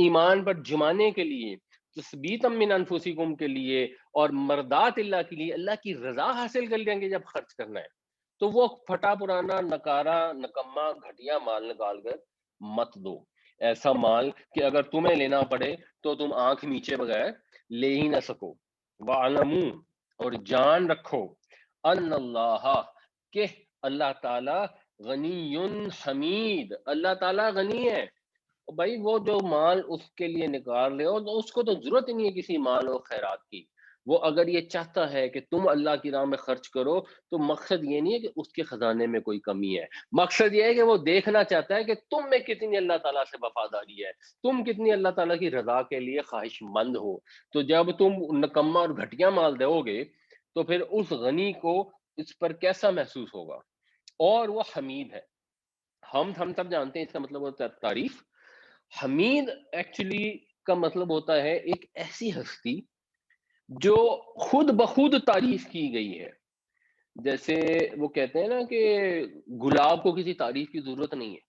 ایمان پر جمانے کے لیے، تثبیتا من انفسکم کے لیے، اور مردات اللہ کے لیے، اللہ کی رضا حاصل کرنے کے لیے جب خرچ کرنا ہے تو وہ پھٹا پرانا نکارا نکما گھٹیا مال نکال کر مت دو، ایسا مال کہ اگر تمہیں لینا پڑے تو تم آنکھ نیچے بغیر لے ہی نہ سکو۔ وَعْلَمُوا اور جان رکھو ان اللہ کہ اللہ تعالی غنی حمید، اللہ تعالی غنی ہے، بھائی وہ جو مال اس کے لیے نکال رہے ہو تو اس کو تو ضرورت ہی نہیں ہے کسی مال و خیرات کی، وہ اگر یہ چاہتا ہے کہ تم اللہ کی راہ میں خرچ کرو تو مقصد یہ نہیں ہے کہ اس کے خزانے میں کوئی کمی ہے، مقصد یہ ہے کہ وہ دیکھنا چاہتا ہے کہ تم میں کتنی اللہ تعالیٰ سے وفاداری ہے، تم کتنی اللہ تعالیٰ کی رضا کے لیے خواہش مند ہو۔ تو جب تم نکما اور گھٹیا مال دو گے تو پھر اس غنی کو اس پر کیسا محسوس ہوگا، اور وہ حمید ہے۔ ہم سب جانتے ہیں اس کا مطلب ہوتا ہے تعریف، حمید ایکچولی کا مطلب ہوتا ہے ایک ایسی ہستی جو خود بخود تعریف کی گئی ہے، جیسے وہ کہتے ہیں نا کہ گلاب کو کسی تعریف کی ضرورت نہیں ہے،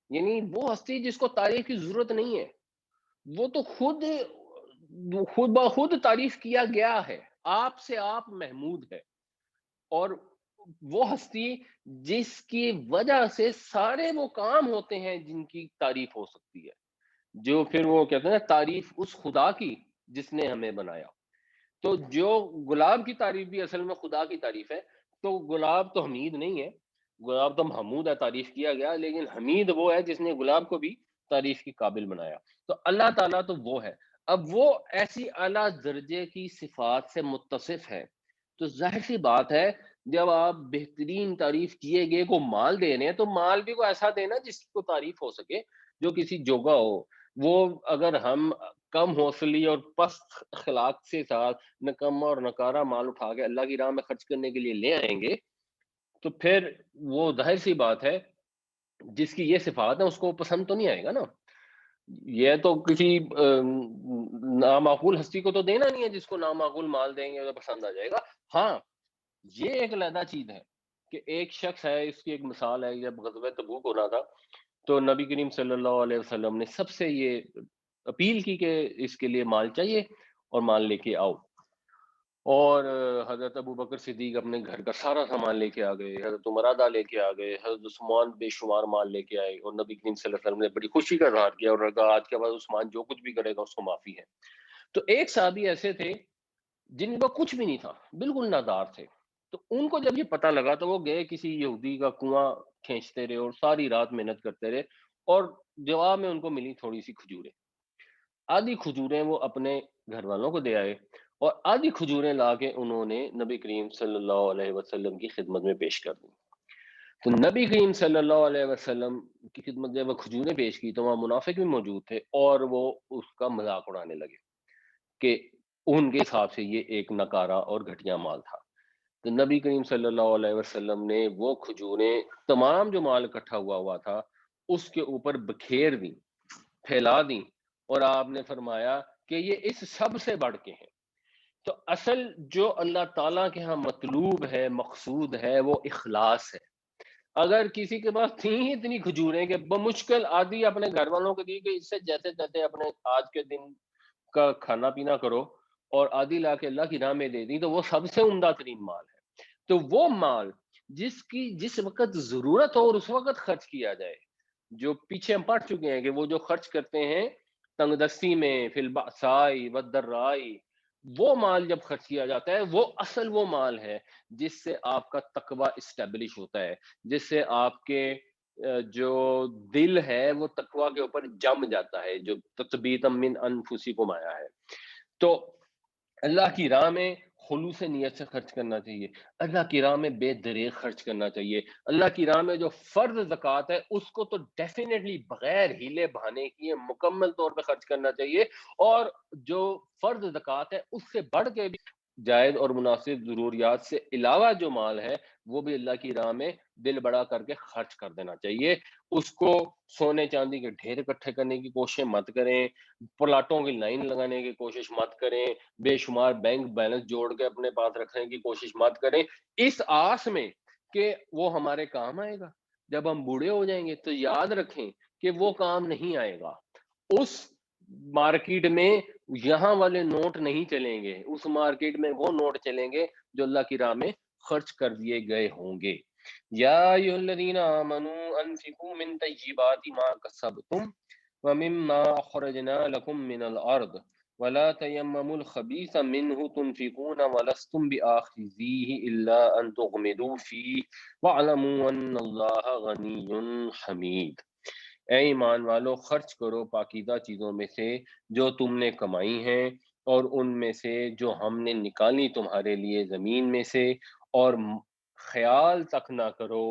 یعنی وہ ہستی جس کو تعریف کی ضرورت نہیں ہے وہ تو خود بخود تعریف کیا گیا ہے، آپ سے آپ محمود ہے، اور وہ ہستی جس کی وجہ سے سارے وہ کام ہوتے ہیں جن کی تعریف ہو سکتی ہے، جو پھر وہ کہتے ہیں تعریف اس خدا کی جس نے ہمیں بنایا۔ تو جو گلاب کی تعریف بھی اصل میں خدا کی تعریف ہے، تو گلاب تو حمید نہیں ہے، گلاب تو محمود ہے، تعریف کیا گیا، لیکن حمید وہ ہے جس نے گلاب کو بھی تعریف کی قابل بنایا۔ تو اللہ تعالیٰ تو وہ ہے، اب وہ ایسی اعلیٰ درجے کی صفات سے متصف ہے، تو ظاہر سی بات ہے جب آپ بہترین تعریف کیے گئے کو مال دے رہے ہیں تو مال بھی کو ایسا دینا جس کو تعریف ہو سکے، جو کسی جوگا ہو۔ وہ اگر ہم کم حوصلی اور پست اخلاق سے ساتھ نکما اور نکارا مال اٹھا کے اللہ کی راہ میں خرچ کرنے کے لیے لے آئیں گے تو پھر وہ ظاہر سی بات ہے جس کی یہ صفات ہے اس کو پسند تو نہیں آئے گا نا، یہ تو کسی نامعقول ہستی کو تو دینا نہیں ہے جس کو نامعقول مال دیں گے تو پسند آ جائے گا۔ ہاں یہ ایک علیحدہ چیز ہے کہ ایک شخص ہے، اس کی ایک مثال ہے، جب غزوہ تبوک ہونا تھا تو نبی کریم صلی اللہ علیہ وسلم نے سب سے یہ اپیل کی کہ اس کے لیے مال چاہیے اور مال لے کے آؤ، اور حضرت ابو بکر صدیق اپنے گھر کا سارا سامان لے کے آ گئے، حضرت عمر رضا لے کے آ گئے، حضرت عثمان بے شمار مال لے کے آئے، اور نبی کریم صلی اللہ علیہ وسلم نے بڑی خوشی کا اظہار کیا اور کہا آج کے بعد عثمان جو کچھ بھی کرے گا اس کو معافی ہے۔ تو ایک صحابی ایسے تھے جن کو کچھ بھی نہیں تھا، بالکل نادار تھے، تو ان کو جب یہ پتہ لگا تو وہ گئے کسی یہودی کا کنواں کھینچتے رہے اور ساری رات محنت کرتے رہے، اور جواب میں ان کو ملی تھوڑی سی کھجوریں، آدھی کھجوریں وہ اپنے گھر والوں کو دے آئے اور آدھی کھجوریں لا کے انہوں نے نبی کریم صلی اللہ علیہ وسلم کی خدمت میں پیش کر دی۔ تو نبی کریم صلی اللہ علیہ وسلم کی خدمت جب وہ کھجوریں پیش کی تو وہاں منافق بھی موجود تھے اور وہ اس کا مذاق اڑانے لگے کہ ان کے حساب سے یہ ایک نکارا اور گھٹیا مال تھا۔ تو نبی کریم صلی اللہ علیہ وسلم نے وہ کھجوریں تمام جو مال اکٹھا ہوا تھا اس کے اوپر بکھیر دیں، پھیلا دیں، اور آپ نے فرمایا کہ یہ اس سب سے بڑھ کے ہیں۔ تو اصل جو اللہ تعالیٰ کے ہاں مطلوب ہے، مقصود ہے، وہ اخلاص ہے۔ اگر کسی کے پاس تھیں ہی اتنی کھجوریں کہ بمشکل آدھی اپنے گھر والوں کو دی کہ اس سے جیسے تیسے اپنے آج کے دن کا کھانا پینا کرو، اور آدھی لا کے اللہ کی راہ میں دے دی، تو وہ سب سے عمدہ ترین مال ہے۔ تو وہ مال جس وقت ضرورت ہو اور اس وقت خرچ کیا جائے، جو پیچھے ہم پڑھ چکے ہیں کہ وہ جو خرچ کرتے ہیں تنگ دستی میں، فی البأساء والضراء، وہ مال جب خرچ کیا جاتا ہے وہ اصل وہ مال ہے جس سے آپ کا تقوی اسٹیبلش ہوتا ہے، جس سے آپ کے جو دل ہے وہ تقوی کے اوپر جم جاتا ہے، جو تثبیتا من انفسکم آیا ہے۔ تو اللہ کی راہ میں خلوص نیت سے خرچ کرنا چاہیے، اللہ کی راہ میں بے دریغ خرچ کرنا چاہیے، اللہ کی راہ میں جو فرض زکوٰۃ ہے اس کو تو ڈیفینیٹلی بغیر ہیلے بہانے کیے مکمل طور پہ خرچ کرنا چاہیے، اور جو فرض زکوٰۃ ہے اس سے بڑھ کے بھی جائز اور مناسب ضروریات سے علاوہ جو مال ہے وہ بھی اللہ کی راہ میں دل بڑا کر کے خرچ کر دینا چاہیے۔ اس کو سونے چاندی کے ڈھیر اکٹھے کرنے کی کوشش مت کریں، پلاٹوں کی لائن لگانے کی کوشش مت کریں، بے شمار بینک بیلنس جوڑ کے اپنے پاس رکھنے کی کوشش مت کریں اس آس میں کہ وہ ہمارے کام آئے گا۔ جب ہم بوڑھے ہو جائیں گے تو یاد رکھیں کہ وہ کام نہیں آئے گا۔ اس مارکیٹ میں یہاں والے نوٹ نہیں چلیں گے، اس مارکیٹ میں وہ نوٹ چلیں گے جو اللہ کی راہ میں خرچ کر دیے گئے ہوں گے۔ یا ایھا الذین آمنوا انفقوا من طیبات ما کسبتم ومما اخرجنا لکم من الارض ولا تیمموا الخبیث منه تنفقون ولستم بآخذیہ الا ان تغمضوا فیہ واعلموا ان اللہ غنی حمید۔ اے ایمان والو، خرچ کرو پاکیزہ چیزوں میں سے جو تم نے کمائی ہیں، اور ان میں سے جو ہم نے نکالی تمہارے لیے زمین میں سے، اور خیال تک نہ کرو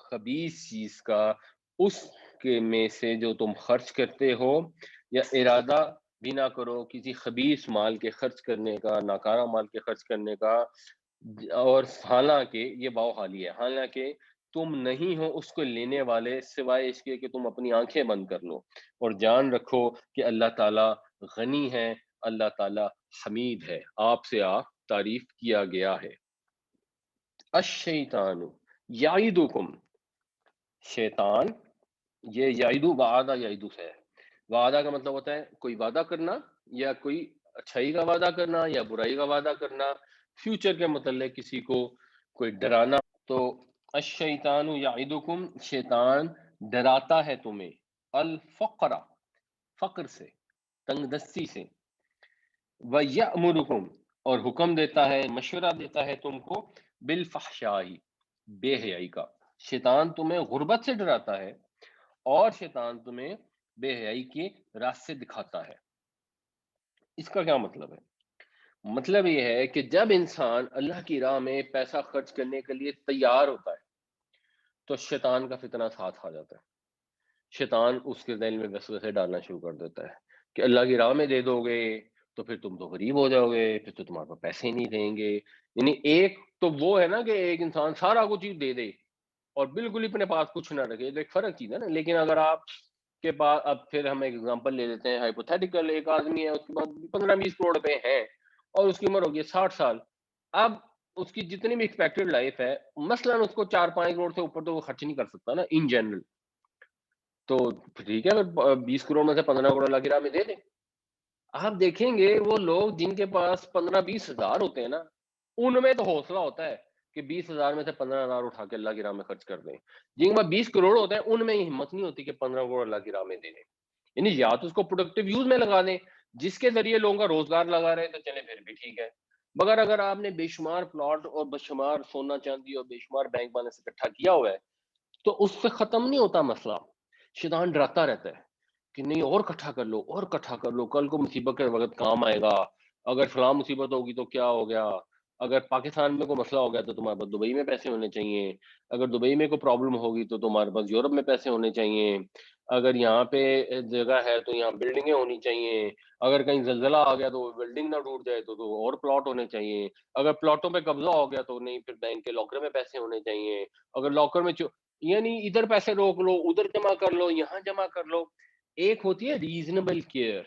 خبیث چیز کا اس کے میں سے جو تم خرچ کرتے ہو، یا ارادہ بھی نہ کرو کسی خبیث مال کے خرچ کرنے کا، ناکارہ مال کے خرچ کرنے کا، اور حالانکہ یہ باؤ حالی ہے، حالانکہ تم نہیں ہو اس کو لینے والے سوائے اس کے کہ تم اپنی آنکھیں بند کر لو، اور جان رکھو کہ اللہ تعالیٰ غنی ہے، اللہ تعالیٰ حمید ہے، آپ سے آپ تعریف کیا گیا ہے۔ الشیطان یعیدکم، شیطان، یہ یعیدو وعدہ یعیدو سے ہے۔ وعدہ کا مطلب ہوتا ہے کوئی وعدہ کرنا، یا کوئی اچھائی کا وعدہ کرنا یا برائی کا وعدہ کرنا، فیوچر کے متعلق کسی کو کوئی ڈرانا۔ تو الشیطان یعیدکم، شیطان ڈراتا ہے تمہیں، الفقر، فقر سے، تنگ دستی سے، وَيَأْمُرُكُمْ، اور حکم دیتا ہے، مشورہ دیتا ہے تم کو، بالفحشاء، بے حیائی کا۔ شیطان تمہیں غربت سے ڈراتا ہے، اور شیطان تمہیں بے حیائی کے راستے دکھاتا ہے۔ اس کا کیا مطلب ہے؟ مطلب یہ ہے کہ جب انسان اللہ کی راہ میں پیسہ خرچ کرنے کے لیے تیار ہوتا ہے تو شیطان کا فتنہ ساتھ آ جاتا ہے۔ شیطان اس کے ذہن میں وسوسے ڈالنا شروع کر دیتا ہے کہ اللہ کی راہ میں دے دو گے تو پھر تم تو غریب ہو جاؤ گے، پھر تو تمہارے پاس پیسے ہی نہیں رہیں گے۔ یعنی ایک تو وہ ہے نا کہ ایک انسان سارا کچھ ہی دے دے اور بالکل ہی اپنے پاس کچھ نہ رکھے، تو ایک فرق چیز ہے نا۔ لیکن اگر آپ کے پاس، اب پھر ہم ایک ایگزامپل لے لیتے ہیں ہائپوتھیٹیکل، ایک آدمی ہے، اس کے پاس 15-20 کروڑ روپے ہیں اور اس کی عمر ہوگی 60 سال، اب اس کی جتنی بھی ایکسپیکٹڈ لائف ہے، مثلا اس کو 4-5 کروڑ سے اوپر تو وہ خرچ نہیں کر سکتا نا ان جنرل، تو ٹھیک ہے، 20 کروڑ میں سے 15 کروڑ اللہ کی راہ میں دے دیں۔ آپ دیکھیں گے وہ لوگ جن کے پاس 15-20 ہزار ہوتے ہیں نا، ان میں تو حوصلہ ہوتا ہے کہ 20 ہزار میں سے 15 ہزار اٹھا کے اللہ کی راہ میں خرچ کر دیں۔ جن کے پاس 20 کروڑ ہوتے ہیں ان میں یہ ہمت نہیں ہوتی کہ 15 کروڑ اللہ کی راہ میں دے دیں۔ یعنی یا تو اس کو پروڈکٹیو یوز میں لگا دیں جس کے ذریعے لوگوں کا روزگار لگا رہے تو چلے پھر بھی ٹھیک ہے، مگر اگر آپ نے بے شمار پلاٹ اور بے شمار سونا چاندی اور بے شمار بینک بیلنس اکٹھا کیا ہوا ہے تو اس سے ختم نہیں ہوتا مسئلہ۔ شیطان ڈراتا رہتا ہے کہ نہیں، اور اکٹھا کر لو، اور اکٹھا کر لو، کل کو مصیبت کے وقت کام آئے گا، اگر فلاں مصیبت ہوگی تو کیا ہو گیا، اگر پاکستان میں کوئی مسئلہ ہو گیا تو تمہارے پاس دبئی میں پیسے ہونے چاہیے، اگر دبئی میں کوئی پرابلم ہوگی تو تمہارے پاس یورپ میں پیسے ہونے چاہیے، اگر یہاں پہ جگہ ہے تو یہاں بلڈنگیں ہونی چاہیے، اگر کہیں زلزلہ آ گیا تو بلڈنگ نہ ٹوٹ جائے تو اور پلاٹ ہونے چاہیے، اگر پلاٹوں پہ قبضہ ہو گیا تو نہیں پھر بینک کے لاکر میں پیسے ہونے چاہیے، اگر لاکر میں یعنی ادھر پیسے روک لو ادھر جمع کر لو یہاں جمع کر لو۔ ایک ہوتی ہے ریزنیبل کیئر،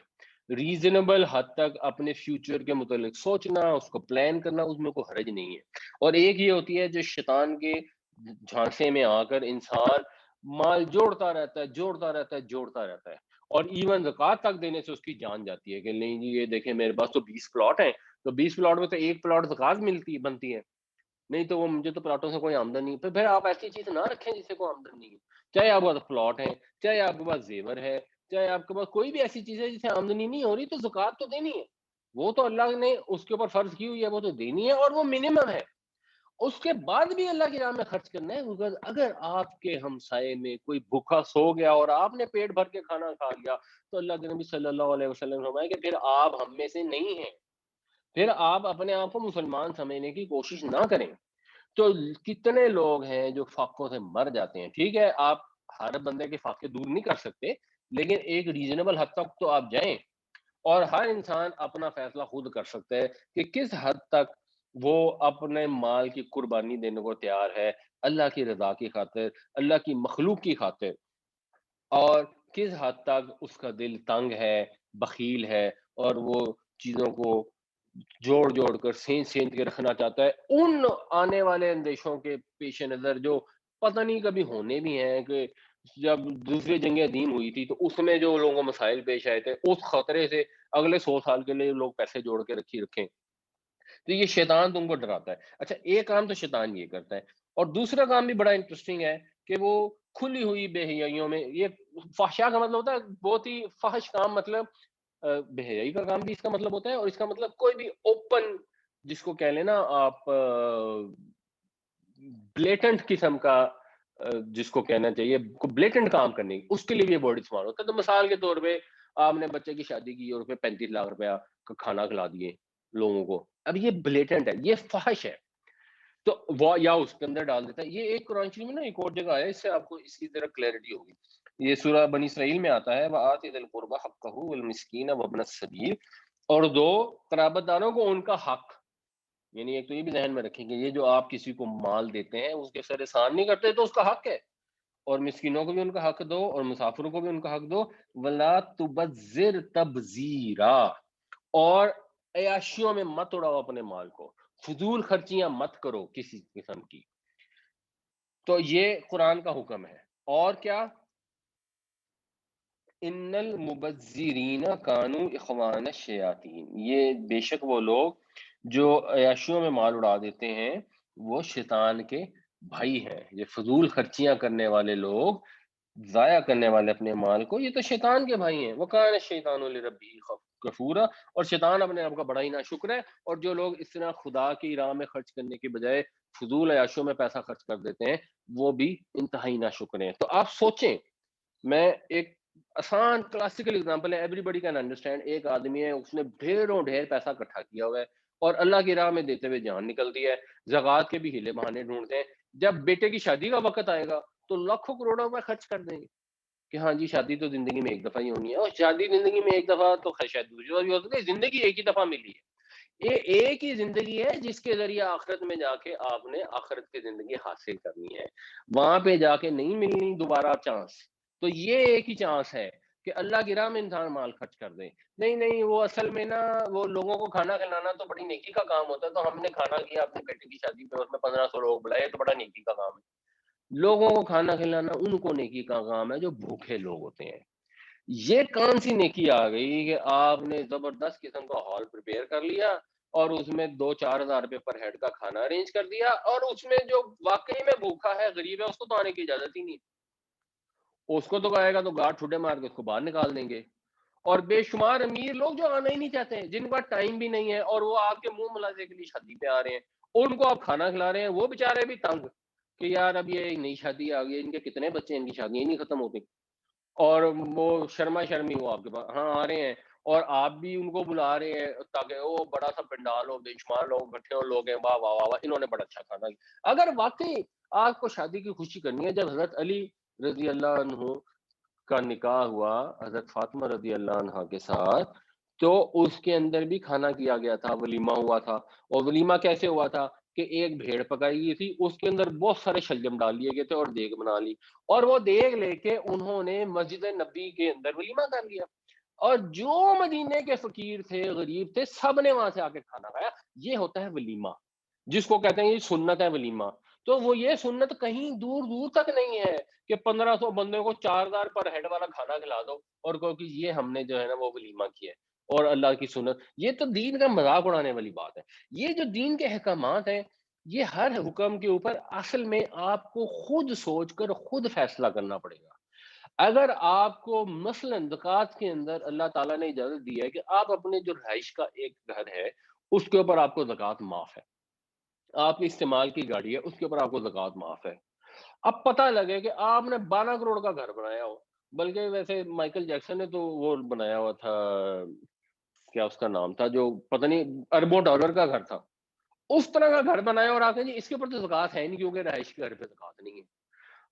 ریزنیبل حد تک اپنے فیوچر کے متعلق سوچنا، اس کو پلان کرنا، اس میں کوئی حرج نہیں ہے۔ اور ایک یہ ہوتی ہے جو شیطان کے جھانسے میں آ کر انسان مال جوڑتا رہتا ہے جوڑتا رہتا ہے جوڑتا رہتا ہے، اور ایون زکوٰۃ تک دینے سے اس کی جان جاتی ہے کہ نہیں جی یہ دیکھیں میرے پاس تو 20 پلاٹ ہیں، تو 20 پلاٹ میں تو ایک پلاٹ زکوٰۃ بنتی ہے، نہیں تو وہ مجھے تو پلاٹوں سے کوئی آمدن نہیں۔ پھر آپ ایسی چیز نہ رکھیں جس سے کوئی آمدن نہیں ہے، چاہے آپ کے پاس پلاٹ ہے، چاہے آپ کے پاس زیور ہے، چاہے آپ کے پاس کوئی بھی ایسی چیز ہے جس سے آمدنی نہیں ہو رہی، تو زکوٰۃ تو دینی ہے، وہ تو اللہ نے اس کے اوپر فرض کی ہوئی ہے، وہ تو دینی ہے اور وہ منیمم ہے۔ اس کے بعد بھی اللہ کی راہ میں خرچ کرنا ہے، because اگر آپ کے ہمسائے میں کوئی بھوکا سو گیا اور آپ نے پیٹ بھر کے کھانا کھا لیا تو اللہ کے نبی صلی اللہ علیہ وسلم نے فرمایا کہ پھر آپ ہم میں سے نہیں ہیں، پھر آپ اپنے آپ کو مسلمان سمجھنے کی کوشش نہ کریں۔ تو کتنے لوگ ہیں جو فاقوں سے مر جاتے ہیں، ٹھیک ہے آپ ہر بندے کے فاقے دور نہیں کر سکتے، لیکن ایک ریزنیبل حد تک تو آپ جائیں، اور ہر انسان اپنا فیصلہ خود کر سکتا ہے کہ کس حد تک وہ اپنے مال کی قربانی دینے کو تیار ہے اللہ کی رضا کی خاطر، اللہ کی مخلوق کی خاطر، اور کس حد تک اس کا دل تنگ ہے، بخیل ہے، اور وہ چیزوں کو جوڑ جوڑ کر سینچ سینچ کے رکھنا چاہتا ہے ان آنے والے اندیشوں کے پیش نظر جو پتہ نہیں کبھی ہونے بھی ہیں، کہ جب دوسری جنگ عظیم ہوئی تھی تو اس میں جو لوگوں کو مسائل پیش آئے تھے، اس خطرے سے اگلے 100 سال کے لیے لوگ پیسے جوڑ کے رکھیں، تو یہ شیطان تم کو ڈراتا ہے۔ اچھا ایک کام تو شیطان یہ کرتا ہے، اور دوسرا کام بھی بڑا انٹرسٹنگ ہے کہ وہ کھلی ہوئی بے حیائیوں میں، یہ فحشا کا مطلب ہوتا ہے بہت ہی فحش کام، مطلب بے حیائی کا کام بھی اس کا مطلب ہوتا ہے، اور اس کا مطلب کوئی بھی اوپن جس کو کہہ لینا آپ بلیٹنٹ قسم کا جس کو کہنا چاہیے بلیٹنٹ کام کرنے کی، اس کے لیے بھی یہ ورڈ استعمال ہوتا ہے۔ تو مثال کے طور پہ آپ نے بچے کی شادی کی اور اس میں 35 لاکھ روپیہ کا کھانا کھلا دیے لوگوں کو، اب یہ بلیٹنٹ ہے، یہ فحش ہے، تو وہ یا اس کے اندر ڈال دیتا ہے۔ یہ ایک قرآن شریف میں نا ایک اور جگہ ہے، اس سے آپ کو اس کی طرح کلیئرٹی ہوگی، یہ سورہ بنی اسرائیل میں آتا ہے وَآتِ ذِی الْقُرْبَىٰ حَقَّهُ وَالْمِسْكِینَ وَابْنَ السَّبِیلِ، اور دو قرابت داروں کو ان کا حق، یعنی ایک تو یہ بھی ذہن میں رکھیں کہ یہ جو آپ کسی کو مال دیتے ہیں اس کے سر احسان نہیں کرتے تو اس کا حق ہے، اور مسکینوں کو بھی ان کا حق دو اور مسافروں کو بھی ان کا حق دو، وَلَا تُبَذِّرْ تَبْذِیرًا، اور عیاشیوں میں مت اڑاؤ اپنے مال کو، فضول خرچیاں مت کرو کسی قسم کی، تو یہ قرآن کا حکم ہے۔ اور کیا، ان المبذرین کانوا اخوان الشیاطین، یہ بے شک وہ لوگ جو عیاشیوں میں مال اڑا دیتے ہیں وہ شیطان کے بھائی ہیں، یہ فضول خرچیاں کرنے والے لوگ، ضائع کرنے والے اپنے مال کو، یہ تو شیطان کے بھائی ہیں۔ وَكَانَ الشَّيْطَانُ لِرَبِّهِ كَفُورًا، اور شیطان اپنے آپ کا بڑا ہی ناشکر ہے، اور جو لوگ اس طرح خدا کی راہ میں خرچ کرنے کے بجائے فضول عیاشیوں میں پیسہ خرچ کر دیتے ہیں وہ بھی انتہائی ناشکر ہیں۔ تو آپ سوچیں، میں ایک آسان کلاسیکل اگزامپل ہے، ایوری بڈی کین انڈرسٹینڈ، ایک آدمی ہے اس نے ڈھیروں ڈھیر پیسہ اکٹھا کیا ہوا ہے اور اللہ کی راہ میں دیتے ہوئے جان نکلتی ہے، زکوٰۃ کے بھی ہیلے بہانے ڈھونڈتے ہیں، جب بیٹے کی شادی کا وقت آئے گا تو لاکھوں کروڑوں روپے خرچ کر دیں گے کہ ہاں جی شادی تو زندگی میں ایک دفعہ ہی ہونی ہے، اور شادی زندگی میں ایک دفعہ تو خیر شاید دوسری بار بھی ہو سکتی ہے، زندگی ایک ہی دفعہ ملی ہے، یہ ایک ہی زندگی ہے جس کے ذریعے آخرت میں جا کے آپ نے آخرت کی زندگی حاصل کرنی ہے، وہاں پہ جا کے نہیں ملنی دوبارہ چانس، تو یہ ایک ہی چانس ہے کہ اللہ کی راہ میں انسان مال خرچ کر دے۔ نہیں وہ اصل میں نا وہ لوگوں کو کھانا کھلانا تو بڑی نیکی کا کام ہوتا ہے، تو ہم نے کھانا کیا اپنے بیٹے کی شادی پہ، اس میں 1500 لوگ بلائے تو بڑا نیکی کا کام ہے۔ لوگوں کو کھانا کھلانا ان کو نیکی کا کام ہے جو بھوکے لوگ ہوتے ہیں۔ یہ کون سی نیکی آ گئی کہ آپ نے زبردست قسم کا ہال پریپیئر کر لیا اور اس میں 2-4 ہزار روپے پر ہیڈ کا کھانا ارینج کر دیا، اور اس میں جو واقعی میں بھوکا ہے غریب ہے اس کو تو آنے کی اجازت ہی نہیں، اس کو تو کہے گا تو گاڑ ٹھڈے مار کے اس کو باہر نکال دیں گے۔ اور بے شمار امیر لوگ جو آنا ہی نہیں چاہتے ہیں، جن کا ٹائم بھی نہیں ہے اور وہ آپ کے منہ ملازے کے لیے شادی پہ آ رہے ہیں، ان کو آپ کھانا کھلا رہے ہیں، وہ بےچارے بھی تنگ کہ یار اب یہ نئی شادی آ گئی، ان کے کتنے بچے ہیں، ان کی شادیاں ہی نہیں ختم ہوتی، اور وہ شرما شرمی وہ آپ کے پاس ہاں آ رہے ہیں، اور آپ بھی ان کو بلا رہے ہیں تاکہ وہ بڑا سا پنڈال ہو، بے شمار لوگ بیٹھے ہو، لوگ ہیں واہ واہ واہ واہ انہوں نے بڑا اچھا کھانا کیا۔ اگر واقعی آپ کو شادی کی خوشی کرنی ہے، جب حضرت علی رضی اللہ عنہ کا نکاح ہوا حضرت فاطمہ رضی اللہ عنہا کے ساتھ، تو اس کے اندر بھی کھانا کیا گیا تھا، ولیمہ ہوا تھا۔ اور ولیمہ کیسے ہوا تھا کہ ایک بھیڑ پکائی گئی تھی، اس کے اندر بہت سارے شلجم ڈال دیے گئے تھے اور دیگ بنا لی، اور وہ دیگ لے کے انہوں نے مسجد نبی کے اندر ولیمہ کر لیا، اور جو مدینے کے فقیر تھے، غریب تھے، سب نے وہاں سے آ کے کھانا کھایا۔ یہ ہوتا ہے ولیمہ، جس کو کہتے ہیں یہ سنت ہے ولیمہ۔ تو وہ یہ سنت کہیں دور دور تک نہیں ہے کہ 1500 بندے کو 4000 پر ہیڈ والا کھانا کھلا دو اور کہو کہ یہ ہم نے جو ہے نا وہ ولیمہ کیا ہے اور اللہ کی سنت۔ یہ تو دین کا مذاق اڑانے والی بات ہے۔ یہ جو دین کے احکامات ہیں، یہ ہر حکم کے اوپر اصل میں آپ کو خود سوچ کر خود فیصلہ کرنا پڑے گا۔ اگر آپ کو مثلا زکوٰۃ کے اندر اللہ تعالیٰ نے اجازت دی ہے کہ آپ اپنے جو رہائش کا ایک گھر ہے اس کے اوپر آپ کو زکوٰۃ معاف ہے، آپ کے استعمال کی گاڑی ہے اس کے اوپر آپ کو زکوٰۃ معاف ہے، اب پتہ لگے کہ آپ نے 12 کروڑ کا گھر بنایا ہو، بلکہ ویسے مائیکل جیکسن نے تو وہ بنایا ہوا تھا، کیا اس کا نام تھا، جو پتہ نہیں اربوں ڈالر کا گھر تھا، اس طرح کا گھر بنایا اور آپ کہیں جی اس کے اوپر تو زکوٰۃ ہے نہیں کیونکہ رہائش کے گھر پہ زکوٰۃ نہیں ہے۔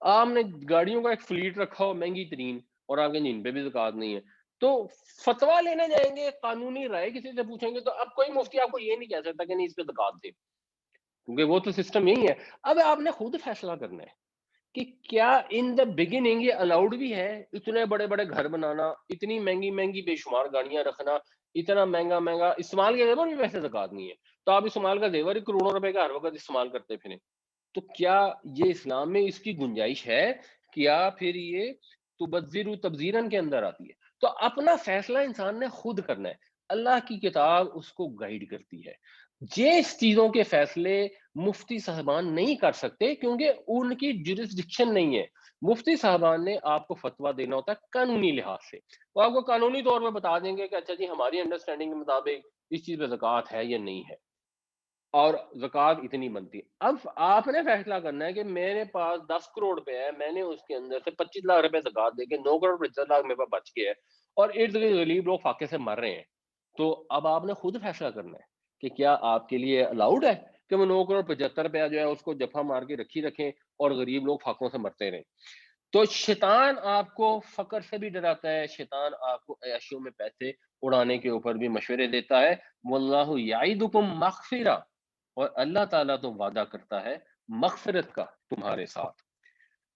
آپ نے گاڑیوں کا ایک فلیٹ رکھا ہو مہنگی ترین اور آپ کے ان پہ بھی زکوٰۃ نہیں ہے، تو فتویٰ لینے جائیں گے، قانونی رائے کسی سے پوچھیں گے تو اب کوئی مفتی آپ کو یہ نہیں کہہ سکتا کہ نہیں اس پہ زکوٰۃ دے، کیونکہ وہ تو سسٹم یہی ہے۔ اب آپ نے خود فیصلہ کرنا ہے کہ کیا ان دا بگننگ یہ الاؤڈ بھی ہے، اتنے بڑے بڑے گھر بنانا، اتنی مہنگی مہنگی بے شمار گاڑیاں رکھنا، اتنا مہنگا مہنگا استعمال کے زیور بھی ویسے زکوٰۃ نہیں ہے، تو آپ استعمال کا زیور ہی کروڑوں روپے کا ہر وقت استعمال کرتے پھریں، تو کیا یہ اسلام میں اس کی گنجائش ہے؟ کیا پھر یہ تبذر تبذیرن کے اندر آتی ہے؟ تو اپنا فیصلہ انسان نے خود کرنا ہے، اللہ کی کتاب اس کو گائیڈ کرتی ہے۔ جس چیزوں کے فیصلے مفتی صاحبان نہیں کر سکتے کیونکہ ان کی جورسڈکشن نہیں ہے، مفتی صاحبان نے آپ کو فتویٰ دینا ہوتا ہے قانونی لحاظ سے، وہ آپ کو قانونی طور پہ بتا دیں گے کہ اچھا جی ہماری انڈرسٹینڈنگ کے مطابق اس چیز پہ زکوٰۃ ہے یا نہیں ہے اور زکوٰۃ اتنی بنتی ہے۔ اب آپ نے فیصلہ کرنا ہے کہ میرے پاس 10 کروڑ روپے ہے، میں نے اس کے اندر سے 25 لاکھ روپے زکوٰۃ دے کے 9 کروڑ 75 لاکھ میرے پاس بچ گیا ہے اور ارد گرد غریب لوگ فاقے سے مر رہے ہیں، تو اب آپ نے خود فیصلہ کرنا ہے کہ کیا آپ کے لیے الاؤڈ ہے کہ وہ 9 کروڑ 75 روپیہ جو ہے اس کو جفا مار کے رکھیں اور غریب لوگ فاقوں سے مرتے رہیں۔ تو شیطان آپ کو فقر سے بھی ڈراتا ہے، شیطان آپ کو عیاشیوں میں پیسے اڑانے کے اوپر بھی مشورے دیتا ہے۔ واللہ یعیدکم مغفرہ، اور اللہ تعالیٰ تو وعدہ کرتا ہے مغفرت کا تمہارے ساتھ،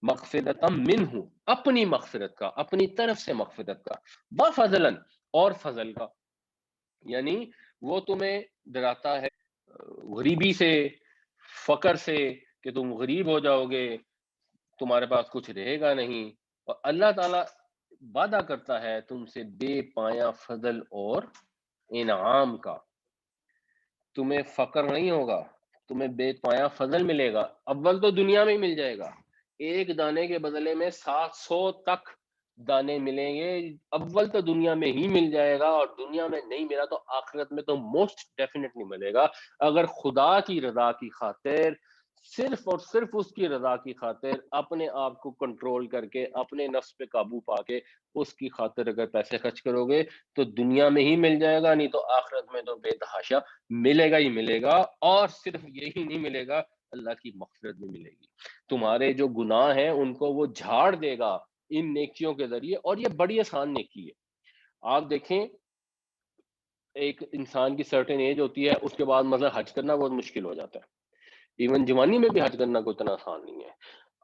مغفرت منہ، اپنی مغفرت کا، اپنی طرف سے مغفرت کا، وفضلا، اور فضل کا، یعنی وہ تمہیں ڈراتا ہے غریبی سے، فقر سے، کہ تم غریب ہو جاؤ گے، تمہارے پاس کچھ رہے گا نہیں، اور اللہ تعالیٰ وعدہ کرتا ہے تم سے بے پایا فضل اور انعام کا، تمہیں فقر نہیں ہوگا، تمہیں بے پایا فضل ملے گا، اول تو دنیا میں ہی مل جائے گا، ایک دانے کے بدلے میں 700 تک دانے ملیں گے، اول تو دنیا میں ہی مل جائے گا، اور دنیا میں نہیں ملا تو آخرت میں تو موسٹ ڈیفینیٹلی ملے گا، اگر خدا کی رضا کی خاطر، صرف اور صرف اس کی رضا کی خاطر اپنے آپ کو کنٹرول کر کے، اپنے نفس پہ قابو پا کے اس کی خاطر اگر پیسے خرچ کرو گے تو دنیا میں ہی مل جائے گا، نہیں تو آخرت میں تو بے تحاشا ملے گا ہی ملے گا، اور صرف یہی نہیں ملے گا، اللہ کی مغفرت بھی ملے گی، تمہارے جو گناہ ہیں ان کو وہ جھاڑ دے گا ان نیکیوں کے ذریعے، اور یہ بڑی آسان نیکی ہے۔ آپ دیکھیں ایک انسان کی سرٹن ایج ہوتی ہے، اس کے بعد مثلا حج کرنا بہت مشکل ہو جاتا ہے، ایون جوانی میں بھی حج کرنا کوئی اتنا آسان نہیں ہے۔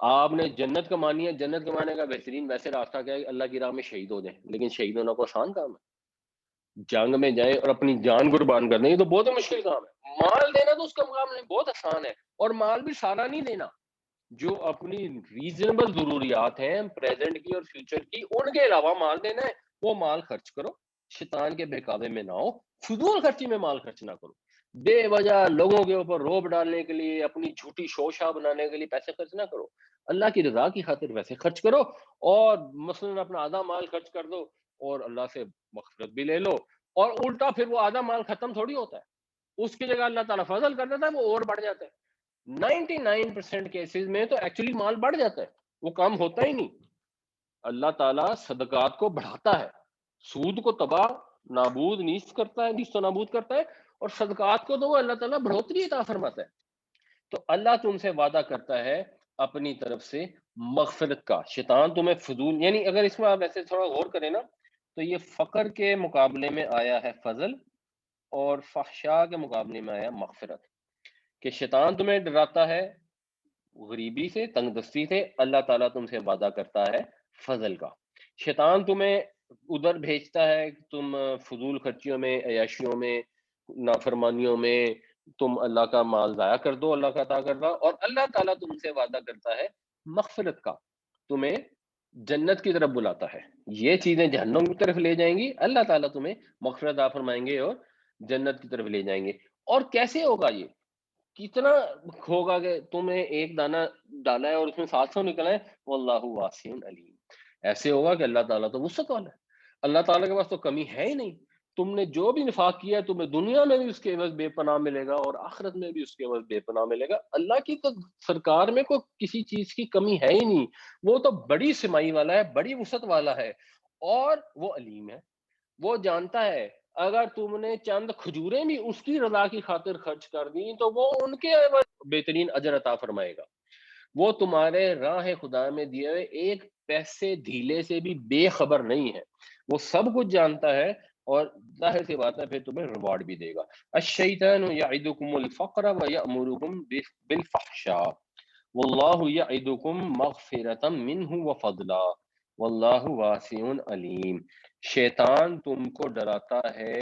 آپ نے جنت کمانی ہے، جنت کمانے کا بہترین ویسے راستہ کیا ہے کہ اللہ کی راہ میں شہید ہو جائیں، لیکن شہید ہونا کوئی آسان کام ہے؟ جنگ میں جائیں اور اپنی جان قربان کر دیں، یہ تو بہت ہی مشکل کام ہے۔ مال دینا تو اس کا مقام نہیں، بہت آسان ہے، اور مال بھی سارا نہیں دینا، جو اپنی ریزنیبل ضروریات ہیں پریزنٹ کی اور فیوچر کی، ان کے علاوہ مال دینا ہے، وہ مال خرچ کرو، شیطان کے بہکاوے میں نہ ہو، فضول خرچی میں مال خرچ نہ کرو، بے وجہ لوگوں کے اوپر روب ڈالنے کے لیے، اپنی جھوٹی شوشہ بنانے کے لیے پیسے خرچ نہ کرو، اللہ کی رضا کی خاطر ویسے خرچ کرو، اور مثلا اپنا آدھا مال خرچ کر دو اور اللہ سے مغفرت بھی لے لو، اور الٹا پھر وہ آدھا مال ختم تھوڑی ہوتا ہے، اس کی جگہ اللہ تعالیٰ فضل کر دیتا ہے، وہ اور بڑھ جاتا ہے۔ 99% کیسز میں تو ایکچولی مال بڑھ جاتا ہے، وہ کم ہوتا ہی نہیں۔ اللہ تعالیٰ صدقات کو بڑھاتا ہے، سود کو تباہ نابود نیست کرتا ہے، نیست و نابود کرتا ہے، اور صدقات کو تو وہ اللہ تعالیٰ بڑھوتری عطا فرماتا ہے۔ تو اللہ تم سے وعدہ کرتا ہے اپنی طرف سے مغفرت کا، شیطان تمہیں فضول، یعنی اگر اس میں آپ ایسے تھوڑا غور کریں نا، تو یہ فقر کے مقابلے میں آیا ہے فضل، اور فحشاء کے مقابلے میں آیا مغفرت، کہ شیطان تمہیں ڈراتا ہے غریبی سے، تنگ دستی سے، اللہ تعالیٰ تم سے وعدہ کرتا ہے فضل کا۔ شیطان تمہیں ادھر بھیجتا ہے کہ تم فضول خرچیوں میں، عیاشیوں میں، نافرمانیوں میں تم اللہ کا مال ضائع کر دو، اللہ کا عطا کر دو، اور اللہ تعالیٰ تم سے وعدہ کرتا ہے مغفرت کا، تمہیں جنت کی طرف بلاتا ہے۔ یہ چیزیں جہنم کی طرف لے جائیں گی، اللہ تعالیٰ تمہیں مغفرت عطا فرمائیں گے اور جنت کی طرف لے جائیں گے۔ اور کیسے ہوگا یہ؟ کتنا ہوگا کہ تم نے ایک دانہ ڈالا ہے اور اس میں 700 نکلا ہے، واللہ واسع علیم۔ ایسے ہوگا کہ اللہ تعالیٰ تو وسعت والا ہے، اللہ تعالیٰ کے پاس تو کمی ہے ہی نہیں۔ تم نے جو بھی نفاق کیا ہے، تمہیں دنیا میں بھی اس کے عوض بے پناہ ملے گا اور آخرت میں بھی اس کے عوض بے پناہ ملے گا۔ اللہ کی تو سرکار میں کوئی کسی چیز کی کمی ہے ہی نہیں، وہ تو بڑی سمائی والا ہے، بڑی وسعت والا ہے، اور وہ علیم ہے۔ وہ جانتا ہے اگر تم نے چند کھجوریں بھی اس کی رضا کی خاطر خرچ کر دی تو وہ ان کے عوض بہترین اجر عطا فرمائے گا۔ وہ تمہارے راہ خدا میں دیے ہوئے ایک پیسے دھیلے سے بھی بے خبر نہیں ہے، وہ سب کچھ جانتا ہے، اور ظاہر سی بات ہے پھر تمہیں ریوارڈ بھی دے گا۔ الشیطان یعدکم الفقر ویأمرکم بالفحشاء واللہ یعدکم مغفرتا منہ وفضلا واللہ واسع علیم۔ شیطان تم کو ڈراتا ہے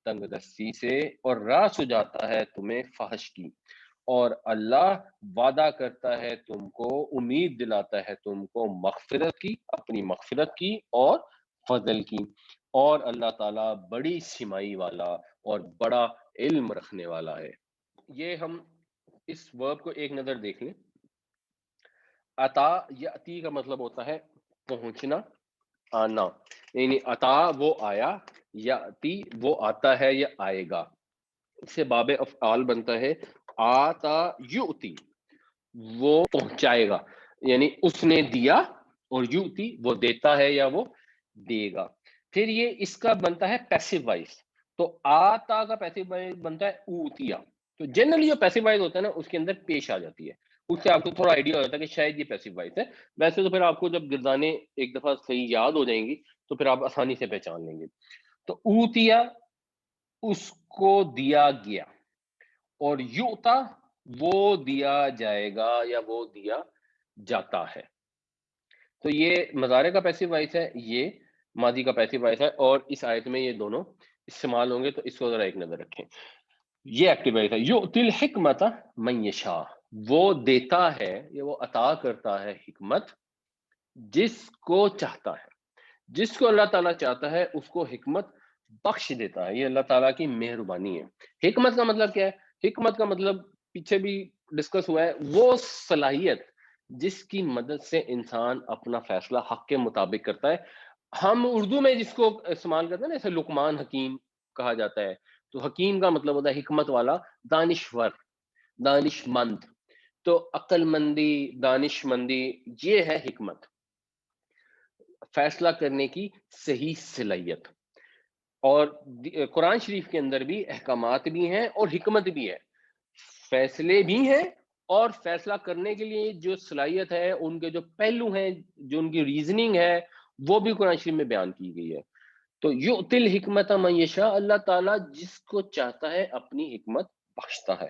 تنگ دستی سے اور راہ سجاتا ہے تمہیں فحش کی، اور اللہ وعدہ کرتا ہے تم کو، امید دلاتا ہے تم کو مغفرت کی، اپنی مغفرت کی اور فضل کی، اور اللہ تعالیٰ بڑی سمائی والا اور بڑا علم رکھنے والا ہے۔ یہ ہم اس ورب کو ایک نظر دیکھ لیں۔ عطا یاتی کا مطلب ہوتا ہے پہنچنا، آنا، یعنی عطا وہ آیا، یاتی وہ آتا ہے یا آئے گا، اس سے باب افعال بنتا ہے آتا یؤتی، وہ پہنچائے گا، یعنی اس نے دیا، اور یؤتی وہ دیتا ہے یا وہ دے گا۔ پھر یہ اس کا بنتا ہے پیسو وائز، تو آتا کا پیسو وائز بنتا ہے اوتیا، تو جنرلی جو پیسو وائز ہوتا ہے نا اس کے اندر پیش آ جاتی ہے، اس سے آپ کو تھوڑا آئیڈیا ہو جاتا ہے کہ شاید یہ پیسو وائز ہے۔ ویسے تو پھر آپ کو جب گردانے ایک دفعہ صحیح یاد ہو جائیں گی تو پھر آپ آسانی سے پہچان لیں گے۔ تو اوتیا اس کو دیا گیا، اور یؤتا وہ دیا جائے گا یا وہ دیا جاتا ہے۔ تو یہ مضارع کا پیسو وائس ہے، یہ ماضی کا پیسو وائس ہے، اور اس آیت میں یہ دونوں استعمال ہوں گے، تو اس کو ذرا ایک نظر رکھیں۔ یہ ایکٹیو وائس ہے، یؤتی الحکمت من یشاء، وہ دیتا ہے یا وہ عطا کرتا ہے حکمت جس کو چاہتا ہے، جس کو اللہ تعالیٰ چاہتا ہے اس کو حکمت بخش دیتا ہے، یہ اللہ تعالیٰ کی مہربانی ہے۔ حکمت کا مطلب کیا ہے؟ حکمت کا مطلب پیچھے بھی ڈسکس ہوا ہے، وہ صلاحیت جس کی مدد سے انسان اپنا فیصلہ حق کے مطابق کرتا ہے۔ ہم اردو میں جس کو استعمال کرتے ہیں نا، جیسے لقمان حکیم کہا جاتا ہے، تو حکیم کا مطلب ہوتا ہے حکمت والا، دانشور، دانش مند، تو عقل مندی، دانش مندی، یہ ہے حکمت، فیصلہ کرنے کی صحیح صلاحیت۔ اور قرآن شریف کے اندر بھی احکامات بھی ہیں اور حکمت بھی ہے، فیصلے بھی ہیں، اور فیصلہ کرنے کے لیے جو صلاحیت ہے، ان کے جو پہلو ہیں، جو ان کی ریزننگ ہے، وہ بھی قرآن شریف میں بیان کی گئی ہے۔ تو یؤتی الحکمت من یشاء، اللہ تعالیٰ جس کو چاہتا ہے اپنی حکمت بخشتا ہے۔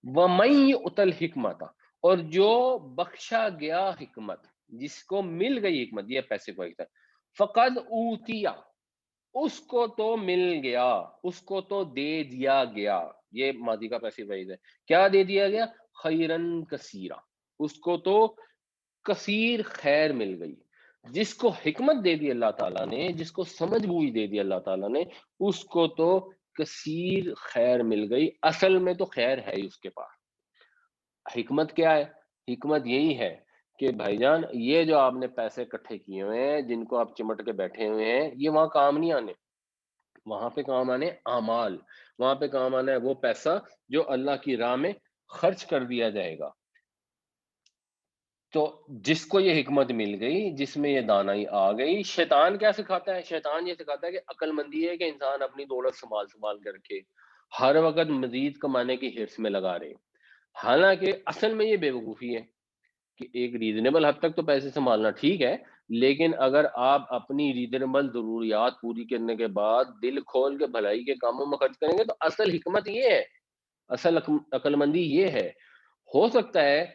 وَمَن یؤت الحکمت، اور جو بخشا گیا حکمت، جس کو مل گئی حکمت، یہ پیسے کو ہے، فقد اوتیا، اس کو تو مل گیا، اس کو تو دے دیا گیا، یہ ماضی کا پیسو وائز ہے۔ کیا دے دیا گیا؟ خیرن کثیرا، اس کو تو کثیر خیر مل گئی۔ جس کو حکمت دے دی اللہ تعالیٰ نے، جس کو سمجھ بوجھ دے دی اللہ تعالیٰ نے، اس کو تو کثیر خیر مل گئی، اصل میں تو خیر ہے ہی اس کے پاس۔ حکمت کیا ہے؟ حکمت یہی ہے کہ بھائی جان یہ جو آپ نے پیسے اکٹھے کیے ہوئے ہیں، جن کو آپ چمٹ کے بیٹھے ہوئے ہیں، یہ وہاں کام نہیں آنے، وہاں پہ کام آنے اعمال، وہاں پہ کام آنا ہے وہ پیسہ جو اللہ کی راہ میں خرچ کر دیا جائے گا۔ تو جس کو یہ حکمت مل گئی، جس میں یہ دانائی آ گئی، شیطان کیا سکھاتا ہے؟ شیطان یہ سکھاتا ہے کہ عقل مندی ہے کہ انسان اپنی دولت سنبھال سنبھال کے رکھے، ہر وقت مزید کمانے کی حرص میں لگا رہے۔ حالانکہ اصل میں یہ بے وقوفی ہے کہ ایک ریزنیبل حد تک تو پیسے سنبھالنا ٹھیک ہے، لیکن اگر آپ اپنی ریزنیبل ضروریات پوری کرنے کے بعد دل کھول کے بھلائی کے کاموں میں خرچ کریں گے تو اصل حکمت یہ ہے، اصل عقل مندی یہ ہے۔ ہو سکتا ہے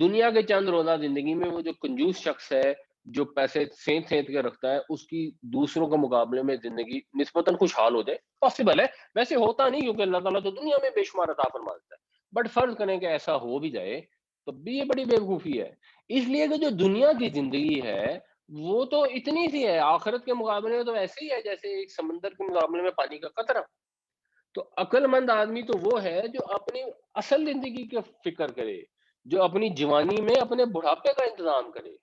دنیا کے چند روزہ زندگی میں وہ جو کنجوس شخص ہے، جو پیسے سینت سینت کے رکھتا ہے، اس کی دوسروں کے مقابلے میں زندگی نسبتاً خوشحال ہو جائے، پاسبل ہے۔ ویسے ہوتا نہیں، کیونکہ اللہ تعالیٰ تو دنیا میں بے شمار عطا فرما دیتا ہے، بٹ فرض کریں کہ ایسا ہو بھی جائے تو بھی یہ بڑی بیوقوفی ہے۔ اس لیے کہ جو دنیا کی زندگی ہے وہ تو اتنی سی ہے، آخرت کے مقابلے میں تو ایسے ہی ہے جیسے ایک سمندر کے مقابلے میں پانی کا قطرہ۔ تو عقل مند آدمی تو وہ ہے جو اپنی اصل زندگی کی فکر کرے، جو اپنی جوانی میں اپنے بڑھاپے کا انتظام کرے۔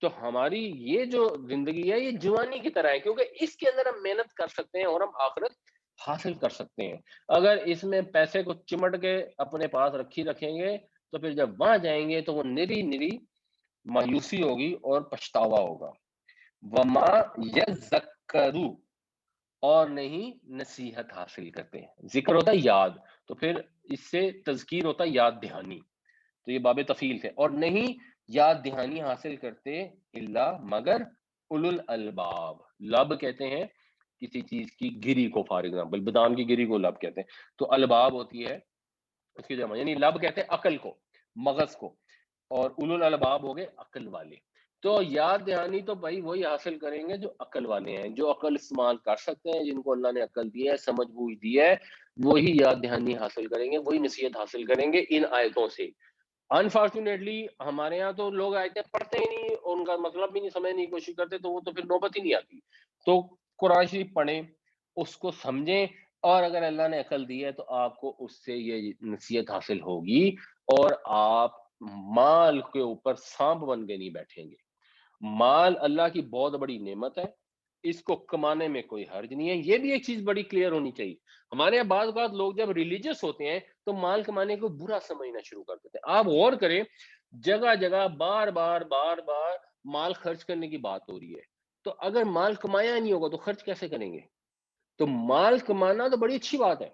تو ہماری یہ جو زندگی ہے یہ جوانی کی طرح ہے، کیونکہ اس کے اندر ہم محنت کر سکتے ہیں اور ہم آخرت حاصل کر سکتے ہیں۔ اگر اس میں پیسے کو چمٹ کے اپنے پاس رکھی رکھیں گے تو پھر جب وہاں جائیں گے تو وہ نری نری مایوسی ہوگی اور پچھتاوا ہوگا۔ وما یذکروا، اور نہیں نصیحت حاصل کرتے ہیں۔ ذکر ہوتا ہے یاد، تو پھر اس سے تذکیر ہوتا ہے یاد دہانی، تو یہ باب تفیل ہے۔ اور نہیں یاد دہانی حاصل کرتے الا مگر اولو الالباب، لب کہتے ہیں کسی چیز کی گری کو، فار ایگزامپل بادام کی گری کو لب کہتے ہیں، تو الباب ہوتی ہے اس کی جمع، یعنی لب کہتے ہیں عقل کو، مغز کو، اور اولو الالباب ہو گئے عقل والے۔ تو یاد دہانی تو بھائی وہی حاصل کریں گے جو عقل والے ہیں، جو عقل استعمال کر سکتے ہیں، جن کو اللہ نے عقل دی ہے، سمجھ بوجھ دی ہے، وہی یاد دہانی حاصل کریں گے، وہی نصیحت حاصل کریں گے ان آیتوں سے۔ انفارچونیٹلی ہمارے ہاں تو لوگ آیتیں پڑھتے ہی نہیں، ان کا مطلب بھی نہیں سمجھنے کی کوشش کرتے، تو وہ تو پھر نوبت ہی نہیں آتی۔ تو قرآن شریف پڑھیں، اس کو سمجھیں، اور اگر اللہ نے عقل دی ہے تو آپ کو اس سے یہ نصیحت حاصل ہوگی، اور آپ مال کے اوپر سانپ بن کے نہیں بیٹھیں گے۔ مال اللہ کی بہت بڑی نعمت ہے، اس کو کمانے میں کوئی حرج نہیں ہے۔ یہ بھی ایک چیز بڑی کلیئر ہونی چاہیے۔ ہمارے یہاں بعض اوقات لوگ جب ریلیجس ہوتے ہیں تو مال کمانے کو برا سمجھنا شروع کر دیتے ہیں۔ آپ غور کریں، جگہ جگہ بار بار بار بار مال خرچ کرنے کی بات ہو رہی ہے، تو اگر مال کمایا نہیں ہوگا تو خرچ کیسے کریں گے؟ تو مال کمانا تو بڑی اچھی بات ہے،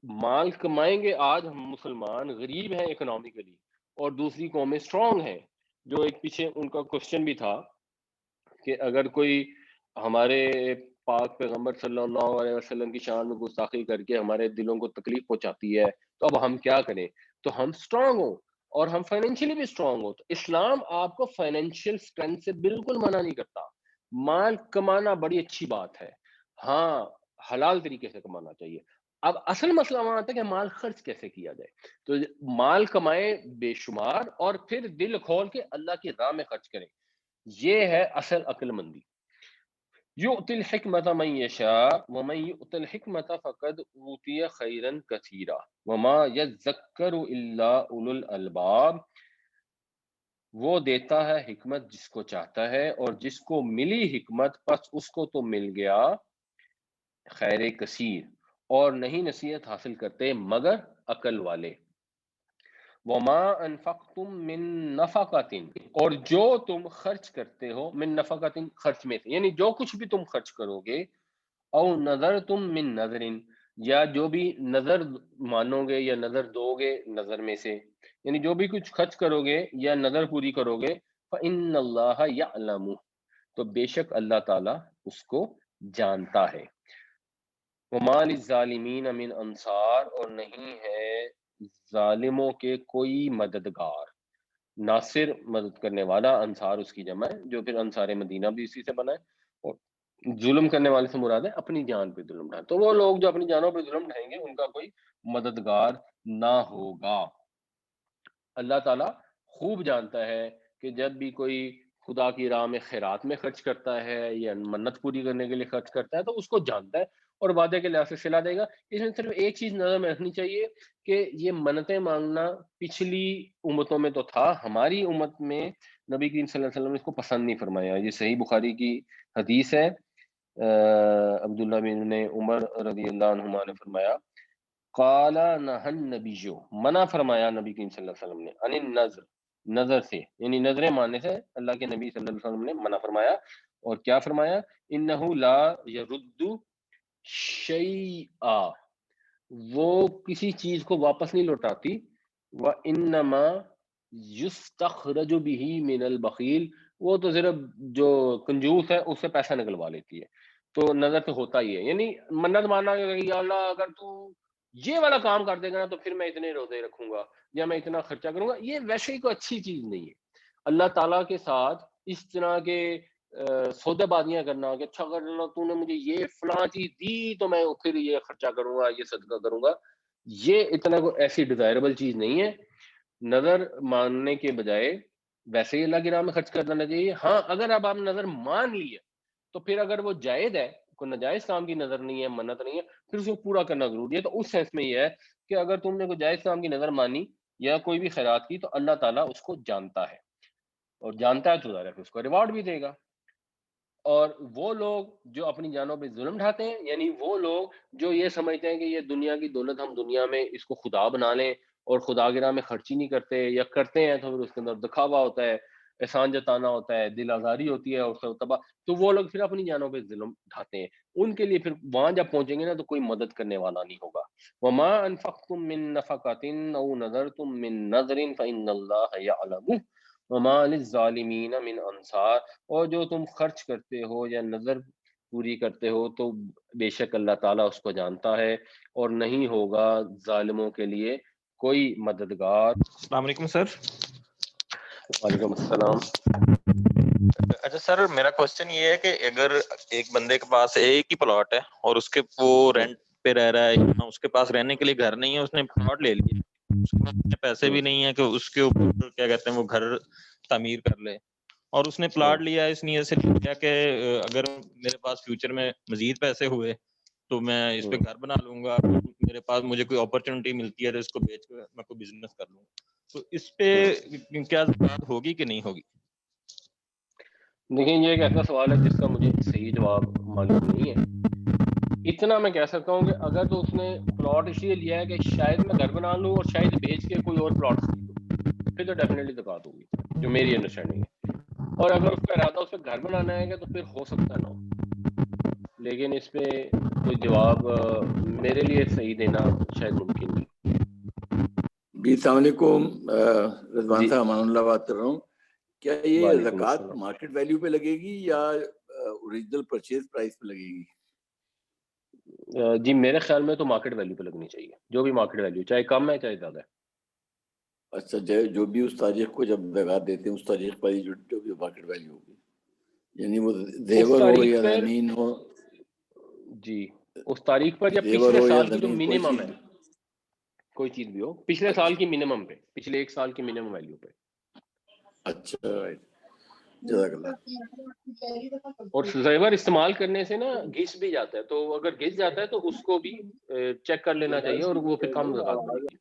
مال کمائیں گے۔ آج ہم مسلمان غریب ہیں اکنامکلی، اور دوسری قومیں اسٹرانگ ہیں۔ جو ایک پیچھے ان کا کوشچن بھی تھا کہ اگر کوئی ہمارے پاک پیغمبر صلی اللہ علیہ وسلم کی شان میں گستاخی کر کے ہمارے دلوں کو تکلیف پہنچاتی ہے تو اب ہم کیا کریں؟ تو ہم اسٹرانگ ہوں، اور ہم فائنینشلی بھی اسٹرانگ ہو۔ تو اسلام آپ کو فائنینشیل اسٹرینتھ سے بالکل منع نہیں کرتا۔ مال کمانا بڑی اچھی بات ہے، ہاں حلال طریقے سے کمانا چاہیے۔ اب اصل مسئلہ وہاں آتا ہے کہ مال خرچ کیسے کیا جائے۔ تو مال کمائیں بے شمار، اور پھر دل کھول کے اللہ کی راہ میں خرچ کریں، یہ ہے اصل عقل مندی۔ یؤتی الحکمت من یشاء ومن یؤت الحکمت فقد اوتی خیرا کثیرا وما یذکر الا اولو الالباب، وہ دیتا ہے حکمت جس کو چاہتا ہے، اور جس کو ملی حکمت پس اس کو تو مل گیا خیر کثیر، اور نہیں نصیحت حاصل کرتے مگر عقل والے۔ وما انفقتم من نفقۃ، اور جو تم خرچ کرتے ہو، من نفقۃ خرچ میں سے، یعنی جو کچھ بھی تم خرچ کرو گے، او نظر تم من نظر، یا جو بھی نظر مانو گے یا نظر دو گے نظر میں سے، یعنی جو بھی کچھ خرچ کرو گے یا نظر پوری کرو گے، فإن اللہ یعلم، تو بے شک اللہ تعالیٰ اس کو جانتا ہے۔ وما للظالمین من انصار، اور نہیں ہے ظالموں کے کوئی مددگار۔ ناصر مدد کرنے والا، انصار اس کی جمع ہے، جو پھر انصار مدینہ بھی اسی سے بنا ہے۔ اور ظلم کرنے والے سے مراد ہے اپنی جان پہ ظلم ڈھائیں، تو وہ لوگ جو اپنی جانوں پہ ظلم ڈھائیں گے ان کا کوئی مددگار نہ ہوگا۔ اللہ تعالیٰ خوب جانتا ہے کہ جب بھی کوئی خدا کی راہ میں خیرات میں خرچ کرتا ہے یا منت پوری کرنے کے لیے خرچ کرتا ہے تو اس کو جانتا ہے، اور وعدے کے لحاظ سے صلہ دے گا۔ اس میں صرف ایک چیز نظر میں رکھنی چاہیے کہ یہ منتیں مانگنا پچھلی امتوں میں تو تھا، ہماری امت میں نبی کریم صلی اللہ علیہ وسلم نے اس کو پسند نہیں فرمایا۔ یہ صحیح بخاری کی حدیث ہے، عبداللہ بن عمر رضی اللہ عنہما نے فرمایا، قال نہى النبی، منع فرمایا نبی کریم صلی اللہ علیہ وسلم نے، عن النذر، نظر سے، یعنی نظریں ماننے سے اللہ کے نبی صلی اللہ علیہ وسلم نے منع فرمایا. اور کیا فرمایا؟ انہ لا یرد شیئا، وہ کسی چیز کو واپس نہیں لوٹاتی. وَإِنَّمَا یستخرج بہ من البخیل، وہ تو صرف جو کنجوس ہے اس سے پیسہ نکلوا لیتی ہے. تو نظر تو ہوتا ہی ہے، یعنی منت ماننا کہ یا اللہ اگر تو یہ والا کام کر دے گا نا تو پھر میں اتنے روزے رکھوں گا یا میں اتنا خرچہ کروں گا. یہ ویسے ہی کوئی اچھی چیز نہیں ہے. اللہ تعالیٰ کے ساتھ اس طرح کے سودے بازیاں کرنا کہ اچھا اگر اللہ تو نے مجھے یہ فلاں چیز دی تو میں پھر یہ خرچہ کروں گا، یہ صدقہ کروں گا، یہ اتنا کوئی ایسی ڈیزائربل چیز نہیں ہے. نظر ماننے کے بجائے ویسے ہی اللہ کی راہ میں خرچ کرنا چاہیے. ہاں اگر اب آپ نظر مان لیے تو پھر اگر وہ جائز ہے، کوئی ناجائز کام کی نظر نہیں ہے، منت نہیں ہے، پھر اس کو پورا کرنا ضروری ہے. تو اس سینس میں یہ ہے کہ اگر تم نے کوئی جائز کام کی نظر مانی یا کوئی بھی خیرات کی تو اللہ تعالیٰ اس کو جانتا ہے، اور جانتا ہے تو ظاہر ہے پھر اس کو ریوارڈ بھی دے گا. اور وہ لوگ جو اپنی جانوں پہ ظلم ڈھاتے ہیں، یعنی وہ لوگ جو یہ سمجھتے ہیں کہ یہ دنیا کی دولت ہم دنیا میں اس کو خدا بنا لیں اور خدا کی راہ میں خرچی نہیں کرتے، یا کرتے ہیں تو پھر اس کے اندر دکھاوا ہوتا ہے، احسان جتانا ہوتا ہے، دل آزاری ہوتی ہے اور تباہ، تو وہ لوگ پھر اپنی جانوں پہ ظلم ڈھاتے ہیں. ان کے لیے پھر وہاں جب پہنچیں گے نا تو کوئی مدد کرنے والا نہیں ہوگا. وما انفقتم من نفقۃ او نذرتم من نذر فإن اللہ یعلم وما للظالمین من انصار، اور جو تم خرچ کرتے ہو یا نظر پوری کرتے ہو تو بے شک اللہ تعالیٰ اس کو جانتا ہے، اور نہیں ہوگا ظالموں کے لیے کوئی مددگار. السلام علیکم سر. وعلیکم السلام. اچھا سر، میرا کوشچن یہ ہے کہ اگر ایک بندے کے پاس ایک ہی پلاٹ ہے اور اس کے وہ رینٹ پہ رہ رہا ہے، اس کے پاس رہنے کے لیے گھر نہیں ہے، اس نے پلاٹ لے لیا، اس کے پاس پیسے بھی نہیں ہے کہ اس کے اوپر کیا کہتے ہیں وہ گھر تعمیر کر لے، اور اس نے پلاٹ لیا اس نیت سے لیا کہ اگر میرے پاس فیوچر میں مزید پیسے ہوئے تو میں اس پہ گھر بنا لوں گا، میرے پاس مجھے کوئی اپرچونٹی ملتی ہے تو اس کو بیچ کے میں کوئی بزنس کر لوں گا، تو اس پہ کیا زکوٰۃ ہوگی کہ نہیں ہوگی؟ دیکھیں یہ ایک ایسا سوال ہے جس کا مجھے صحیح جواب معلوم نہیں ہے. اتنا میں کہہ سکتا ہوں کہ اگر تو اس نے پلاٹ اس لیے لیا ہے کہ شاید میں گھر بنا لوں اور شاید بیچ کے کوئی اور پلاٹ خرید لوں، پھر تو ڈیفینیٹلی زکوٰۃ ہوگی، جو میری انڈرسٹینڈنگ ہے. اور اگر اس کا ارادہ اس پہ گھر بنانا ہے تو پھر ہو سکتا ہے نہ، لیکن اس پہ کوئی جواب میرے لیے صحیح دینا شاید ممکن نہیں. جی السلام علیکم، رضوان جی صاحب، امان اللہ بات کر رہا ہوں. کیا یہ وعلیکم زکوٰۃ السلام. مارکیٹ ویلیو پہ لگے گی یا اوریجنل پرچیز پرائس پہ لگے گی؟ جی میرے خیال میں تو مارکیٹ ویلیو پہ لگنی چاہیے، جو بھی مارکیٹ ویلیو، چاہے کم ہے چاہے زیادہ ہے. اچھا، جو بھی اس تاریخ کو جب زکوٰۃ دیتے ہیں اس تاریخ پر جو بھی مارکیٹ ویلیو ہوگی، یعنی وہ اس زیور ہو تاریخ یا پر، زمین ہو، جی اس تاریخ پر یا زیور پچھلے ہو یا سال کی جو زمین، کوئی منیمم چیز ہے، بھی. کوئی چیز بھی ہو، پچھلے سال کی منیمم پہ، پچھلے ایک سال کی منیمم ویلیو پہ. اچھا، جزاک اللہ. اور زیور استعمال کرنے سے نا گھس بھی جاتا ہے، تو اگر گھس جاتا ہے تو اس کو بھی چیک کر لینا چاہیے اور وہ پھر کم زکوٰۃ بنے گی.